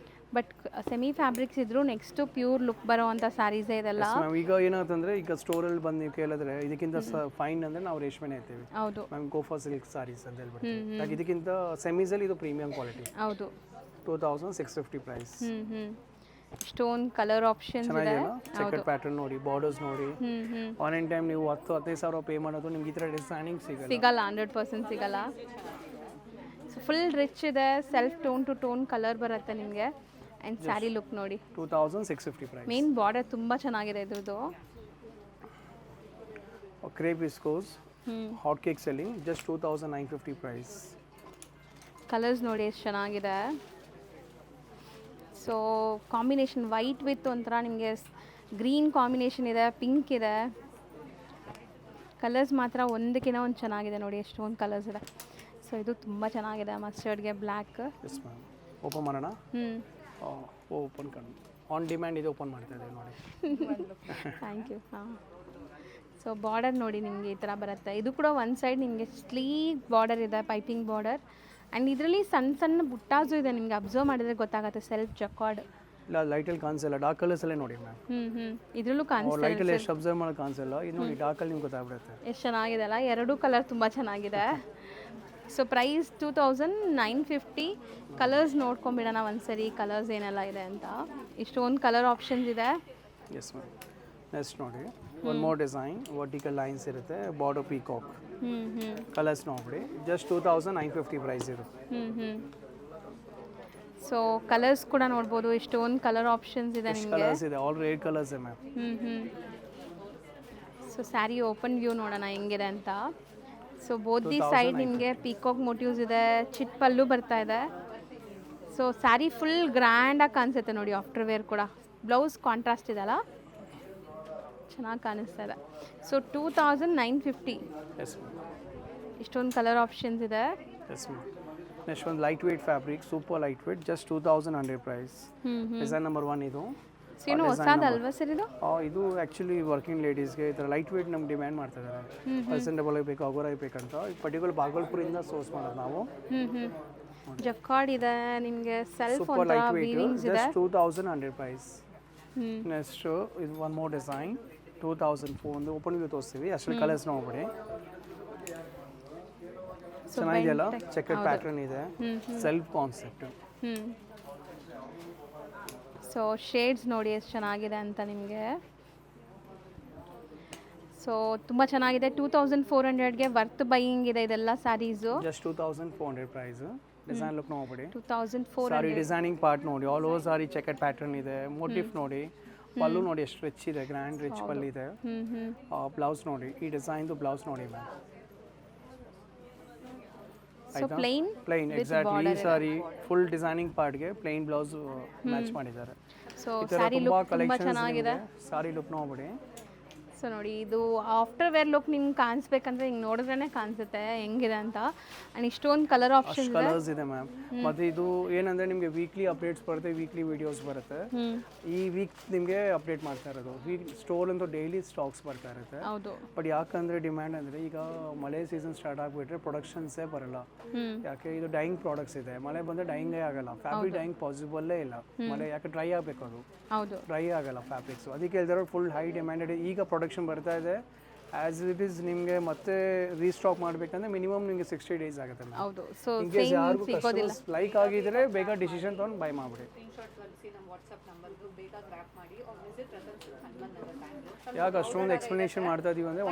But semi fabrics ಇದ್ರು ನೆಕ್ಸ್ಟ್ ಪ್ಯೂರ್ ಲುಕ್ ಬರೋವಂಥ ಸ್ಯಾರೀಸೇ ಇದೆಲ್ಲ. ಈಗ ಏನಾಗ್ತಂದ್ರೆ, ಈಗ ಸ್ಟೋರಲ್ಲಿ ಬಂದು ನೀವು ಕೇಳಿದ್ರೆ ಇದಕ್ಕಿಂತ ಫೈನ್ ಅಂದ್ರೆ ನಾವು ರೇಷ್ಮೆನೇ ಇರ್ತೀವಿ. ಹೌದು. ಮ್ಯಾಮ್ ಗೋಫಾ ಸಿಲ್ಕ್ ಸಾರೀಸ್ ಅಂತ ಹೇಳ್ಬಿಡ್ತೀವಿ. ಯಾಕೆ ಇದಕ್ಕಿಂತ ಸೆಮೀಸಲ್ಲಿ ಇದು ಪ್ರೀಮಿಯಂ ಕ್ವಾಲಿಟಿ. ಹೌದು. 2650 ಪ್ರೈಸ್. ಸ್ಟೋನ್ ಕಲರ್ ಆಪ್ಷನ್ಸ್ ಇದೆ. ಚೆನ್ನಾಗಿದೆಯಲ್ಲ. ಚೆಕರ್ ಪ್ಯಾಟರ್ನ್ ನೋಡಿ, ಬಾರ್ಡರ್ಸ್ ನೋಡಿ. ಆನ್ ಇನ್ ಟೈಮ್ ನೀವು 10-15 ಸಾವಿರ ಪೇ ಮಾಡೋದು ನಿಮ್ಗೆ ಈ ಥರ ಡಿಸೈನಿಂಗ್ ಸಿಗಲ್ಲ. 100% ಸಿಗಲ್ಲ. ಸೊ ಫುಲ್ ರಿಚ್ ಇದೆ, self tone to tone colour ಬರುತ್ತೆ ನಿಮಗೆ. ಆ್ಯಂಡ್ ಸ್ಯಾರಿ ಲುಕ್ ನೋಡಿ. 2650 ಪ್ರೈಸ್. ಮೇನ್ ಬಾರ್ಡರ್ ತುಂಬ ಚೆನ್ನಾಗಿದೆ ಇದ್ರದ್ದು. Crepe viscose hot cake selling. Just 2950 price. Colours ನೋಡಿ ಎಷ್ಟು ಚೆನ್ನಾಗಿದೆ. ಸೊ ಕಾಂಬಿನೇಷನ್ ವೈಟ್ ವಿತ್ ಒಂಥರ ನಿಮಗೆ ಗ್ರೀನ್ ಕಾಂಬಿನೇಷನ್ ಇದೆ, ಪಿಂಕ್ ಇದೆ. ಕಲರ್ಸ್ ಮಾತ್ರ ಒಂದಕ್ಕಿಂತ ಒಂದು ಚೆನ್ನಾಗಿದೆ ನೋಡಿ, ಎಷ್ಟೊಂದು ಕಲರ್ಸ್ ಇದೆ. ಸೊ ಇದು ತುಂಬ ಚೆನ್ನಾಗಿದೆ. ಮಸ್ಟರ್ಡ್ಗೆ ಬ್ಲ್ಯಾಕ್. Yes ma'am. ಓಪನ್ ಮಾಡೋಣ. ಓಪನ್ ಕಣ್ಣು ಆನ್ ಡಿಮ್ಯಾಂಡ್ ಇದು ಓಪನ್ ಮಾಡ್ತಾ ಇದ್ದೀವಿ ನೋಡಿ. Thank you. ಹಾಂ. ಸೊ ಬಾರ್ಡರ್ ನೋಡಿ ನಿಮಗೆ ಈ ಥರ ಬರುತ್ತೆ. ಇದು ಕೂಡ ಒಂದು ಸೈಡ್ ನಿಮಗೆ ಸ್ಲೀವ್ ಬಾರ್ಡರ್ ಇದೆ, ಪೈಪಿಂಗ್ ಬಾರ್ಡರ್. ಆ್ಯಂಡ್ ಇದರಲ್ಲಿ ಸಣ್ಣ ಸಣ್ಣ ಬುಟ್ಟಾಸು ಇದೆ, ನಿಮಗೆ ಅಬ್ಸರ್ವ್ ಮಾಡಿದ್ರೆ ಗೊತ್ತಾಗುತ್ತೆ. ಸೆಲ್ಫ್ ಜಕಾರ್ಡ್ ಇಲ್ಲ, ಲೈಟಲ್ಲಿ ಕಾಣಿಸಲ್ಲ, ಡಾರ್ಕಲ್ಲೇ ನೋಡಿ ಮ್ಯಾಮ್. ಇದರಲ್ಲೂ ಕಾಣಿಸ್ತಾ ಲೈಟಲ್ಲಿ ಎಷ್ಟು ಅಬ್ಸರ್ವ್ ಮಾಡೋಕೆ ಕಾಣಿಸಲ್ಲ. ಇದು ನೋಡಿ ಡಾರ್ಕಲ್ಲಿ ನಿಮ್ಗೆ ಗೊತ್ತಾಗ್ಬಿಡುತ್ತೆ. ಎಷ್ಟು ಚೆನ್ನಾಗಿದೆ ಅಲ್ಲ. ಎರಡೂ ಕಲರ್ ತುಂಬ ಚೆನ್ನಾಗಿದೆ. So price 2950. ಕಲರ್ಸ್ ನೋಡ್ಕೊಂಬಿಡೋಣ ಒಂದ್ಸರಿ, ಕಲರ್ಸ್ ಏನೆಲ್ಲ ಇದೆ ಅಂತ. ಇಷ್ಟೊಂದು ಕಲರ್ ಆಪ್ಷನ್ಸ್ ಇದೆ. Yes ma'am. ನೆಕ್ಸ್ಟ್ ನೋಡಿ one more design vertical lines ಇರುತ್ತೆ ಬಾರ್ಡರ್ ಪೀಕಾಕ್ ಹ್ಞೂ ಕಲರ್ಸ್ ನೋಡಿ ಜಸ್ಟ್ 2950 ಪ್ರೈಸ್ ಇದು. ಸೊ ಕಲರ್ಸ್ ಕೂಡ ನೋಡ್ಬೋದು, ಇಷ್ಟೊಂದು ಕಲರ್ ಆಪ್ಷನ್ಸ್ ಇದೆ ನಿಮಗೆ. ಕಲರ್ಸ್ ಇದೆ, ಆಲ್ ರೇಡ್ ಕಲರ್ಸ್ ಇದೆ ma'am. So sari open view ನೋಡೋಣ ಹೆಂಗಿದೆ ಅಂತ. ಸೊ ಬೋತ್ ದಿ ಸೈಡ್ ನಿಮಗೆ ಪೀಕಾಕ್ ಮೋಟಿವ್ಸ್ ಇದೆ, ಚಿಟ್ ಪಲ್ಲು ಬರ್ತಾ ಇದೆ. ಸೊ ಸ್ಯಾರಿ ಫುಲ್ ಗ್ರ್ಯಾಂಡಾಗಿ ಕಾಣಿಸುತ್ತೆ ನೋಡಿ. ಆಫ್ಟರ್ ವೇರ್ ಕೂಡ ಬ್ಲೌಸ್ ಕಾಂಟ್ರಾಸ್ಟ್ ಇದೆಲ್ಲ, ಚೆನ್ನಾಗಿ ಕಾಣಿಸ್ತಾ ಇದೆ. ಸೊ 2950. Yes ma'am. ಇಷ್ಟೊಂದು ಕಲರ್ ಆಪ್ಷನ್ಸ್ ಇದೆ. Yes ma'am. ನೆಕ್ಸ್ಟ್ ಒಂದು light weight fabric, super light weight, just 2100 price. Design number 1 ಇದು. ಏನು ಹೊಸದಲ್ವಾ ಸರ್ ಇದು? ಇದು ಆ್ಯಕ್ಚುಲಿ ವರ್ಕಿಂಗ್ ಲೇಡೀಸ್ಗೆ ಈ ಥರ ಲೈಟ್ ವೇಟ್ ನಮ್ಗೆ ಡಿಮ್ಯಾಂಡ್ ಮಾಡ್ತಾ ಇದ್ದಾರೆ. ಪ್ರೆಸೆಂಟಬಲ್ ಆಗಬೇಕು, ಅಗೋರ ಆಗಬೇಕಂತ. ಪರ್ಟಿಕ್ಯುಲರ್ ಬಾಗಲ್ಪುರಿಂದ ಸೋರ್ಸ್ ಮಾಡೋದು ನಾವು. ಜಕ್ಕಾರ್ಡ್ ಇದೆ ನಿಮಗೆ, ಸೆಲ್ಫ್ ಸೂಪರ್ ಒಂಥರ ಲೈಟ್ ವೇಟ್, ವೀವಿಂಗ್ಸ್ ಇದೆ. Just 2100 price. ನೆಕ್ಸ್ಟ್ ಇದು ಒನ್ ಮೋರ್ ಡಿಸೈನ್ 2004 ಒಂದು ಓಪನ್ ವ್ಯೂ ತೋರಿಸ್ತೀವಿ. ಅಷ್ಟರಲ್ಲಿ ಕಲರ್ಸ್ ನೋಡ್ಬಿಡಿ. ಚೆನ್ನಾಗಿದೆಯಲ್ಲ, ಚೆಕರ್ ಪ್ಯಾಟರ್ನ್ ಇದೆ, ಸೆಲ್ಫ್ ಕಾನ್ಸೆಪ್ಟ್. ಸೊ ಶೇಡ್ಸ್ ನೋಡಿ ಎಷ್ಟು ಚೆನ್ನಾಗಿದೆ ಅಂತ ನಿಮಗೆ. ಸೊ ತುಂಬ ಚೆನ್ನಾಗಿದೆ. 2400ಗೆ ವರ್ತ್ ಬೈಯಿಂಗ್ ಇದೆ ಇದೆಲ್ಲ saris. Just 2400 price. Design look ನೋಡ್ಬಿಡಿ. 2400 ಸಾರಿ ಡಿಸೈನಿಂಗ್ ಪಾರ್ಟ್ ನೋಡಿ, all over sari checker pattern ಇದೆ. ಮೋಟಿಫ್ ನೋಡಿ, ಪಲ್ಲು ನೋಡಿ ಎಷ್ಟು ರಿಚ್ ಇದೆ, ಗ್ರ್ಯಾಂಡ್ ರಿಚ್ ಪಲ್ಲು ಇದೆ. ಬ್ಲೌಸ್ ನೋಡಿ, ಈ ಡಿಸೈನ್ದು ಬ್ಲೌಸ್ ನೋಡಿ ma'am. So plain plain exactly. ಈ ಸಾರಿ ಫುಲ್ ಡಿಸೈನಿಂಗ್ ಪಾರ್ಟ್ಗೆ ಪ್ಲೈನ್ ಬ್ಲೌಸ್ ಮ್ಯಾಚ್ ಮಾಡಿದ್ದಾರೆ. ಸೊ ಈ ಥರ ಸ್ಯಾರಿ ತುಂಬಾ ಲುಕ್ ತುಂಬ ಚೆನ್ನಾಗಿದೆ. ಸಾರಿ ಲುಕ್ ನೋಡ್ಬಿಡಿ. ಸೊ ನೋಡಿ, ಇದು ಆಫ್ಟರ್ ವೇರ್ ಲುಕ್ ನಿಮ್ಗೆ ಕಾಣಿಸ್ಬೇಕಂದ್ರೆ ಹಿಂಗೆ ನೋಡಿದ್ರೇ ಕಾಣಿಸುತ್ತೆ ಹೆಂಗಿದೆ ಅಂತ. ಆ್ಯಂಡ್ ಇಷ್ಟೊಂದು ಕಲರ್ ಆಪ್ಷನ್ಸ್ ಇದೆ. ಕಲರ್ಸ್ ಇದೆ ಮ್ಯಾಮ್. ಮತ್ತು ಇದು ಏನಂದರೆ ನಿಮಗೆ ವೀಕ್ಲಿ ಅಪ್ಡೇಟ್ಸ್ ಬರುತ್ತೆ, ವೀಕ್ಲಿ ವಿಡಿಯೋಸ್ ಬರುತ್ತೆ. ಈ ವೀಕ್ ನಿಮಗೆ ಅಪ್ಡೇಟ್ ಮಾಡ್ತಾ ಇರೋದು. ಸ್ಟೋರ್ ಅಂತೂ ಡೈಲಿ ಸ್ಟಾಕ್ಸ್ ಬರ್ತಾ ಇರುತ್ತೆ. ಹೌದು. ಬಟ್ ಯಾಕಂದರೆ ಡಿಮ್ಯಾಂಡ್ ಅಂದರೆ ಈಗ ಮಳೆ ಸೀಸನ್ ಸ್ಟಾರ್ಟ್ ಆಗಿಬಿಟ್ರೆ ಪ್ರೊಡಕ್ಷನ್ಸೇ ಬರಲ್ಲ. ಯಾಕೆ ಇದು ಡೈಯಿಂಗ್ ಪ್ರಾಡಕ್ಟ್ಸ್ ಇದೆ, ಮಳೆ ಬಂದರೆ ಡೈಯಿಂಗೇ ಆಗಲ್ಲ. ಫ್ಯಾಬ್ರಿಕ್ ಡೈಯಿಂಗ್ ಪಾಸಿಬಲ್ಲೇ ಇಲ್ಲ. ಮಳೆ ಯಾಕೆ ಡ್ರೈ ಆಗಬೇಕು, ಅದು ಹೌದು ಡ್ರೈ ಆಗಲ್ಲ ಫ್ಯಾಬ್ರಿಕ್ಸು. ಅದಕ್ಕೆ ಹೇಳ್ತಾರೆ ಫುಲ್ ಹೈ ಡಿಮ್ಯಾಂಡೆಡ್. ಈಗ ಪ್ರೊಡಕ್ಷನ್ ಬರ್ತಾ ಇದೆ. ಆ್ಯಸ್ ಇಟ್ ಈಸ್ ನಿಮಗೆ ಮತ್ತೆ ರೀಸ್ಟಾಕ್ ಮಾಡಬೇಕಂದ್ರೆ ಮಿನಿಮಮ್ ನಿಮಗೆ 60 ಡೇಸ್ ಆಗುತ್ತೆ. ಹೌದು. ಸೊ ಇನ್ ಕೇಸ್ ಯಾರಿಗೂ ಕಸ್ಟಮರ್ಸ್ ಲೈಕ್ ಆಗಿದ್ರೆ ಬೇಗ ಡಿಸಿಷನ್ ತೊಗೊಂಡು ಬೈ ಮಾಡಿಬಿಡಿ. ಯಾಕೆ ಅಷ್ಟೊಂದು ಎಕ್ಸ್ಪ್ಲನೇಷನ್ ಮಾಡ್ತಾ ಇದೀವಿ ಅಂದರೆ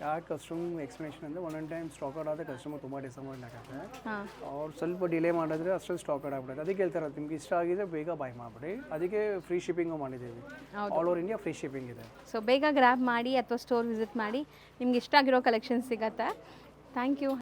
ಯಾಕೆ ಅಷ್ಟೊಂದು ಎಕ್ಸ್ಪ್ಲನೇಷನ್ ಅಂದರೆ ಒನ್ ಟೈಮ್ ಸ್ಟಾಕ್ ಔಟ್ ಆದರೆ ಕಸ್ಟಮರ್ ತುಂಬ ಡಿಸಪಾಯಿಂಟ್ ಆಗುತ್ತೆ. ಅವ್ರು ಸ್ವಲ್ಪ ಡಿಲೇ ಮಾಡಿದ್ರೆ ಅಷ್ಟೊಂದು ಸ್ಟಾಕ್ ಔಟ್ ಆಗ್ಬಿಡುತ್ತೆ. ಅದಕ್ಕೆ ಹೇಳ್ತಾರೆ ನಿಮ್ಗೆ ಇಷ್ಟ ಆಗಿದೆ ಬೇಗ ಬೈ ಮಾಡಿಬಿಡಿ. ಅದಕ್ಕೆ ಫ್ರೀ ಶಿಪ್ಪಿಂಗು ಮಾಡಿದ್ದೀವಿ. All over India free shipping ಇದೆ. ಸೊ ಬೇಗ ಗ್ರ್ಯಾಬ್ ಮಾಡಿ ಅಥವಾ ಸ್ಟೋರ್ ವಿಸಿಟ್ ಮಾಡಿ, ನಿಮ್ಗೆ ಇಷ್ಟ ಆಗಿರೋ ಕಲೆಕ್ಷನ್ ಸಿಗತ್ತೆ. Thank you.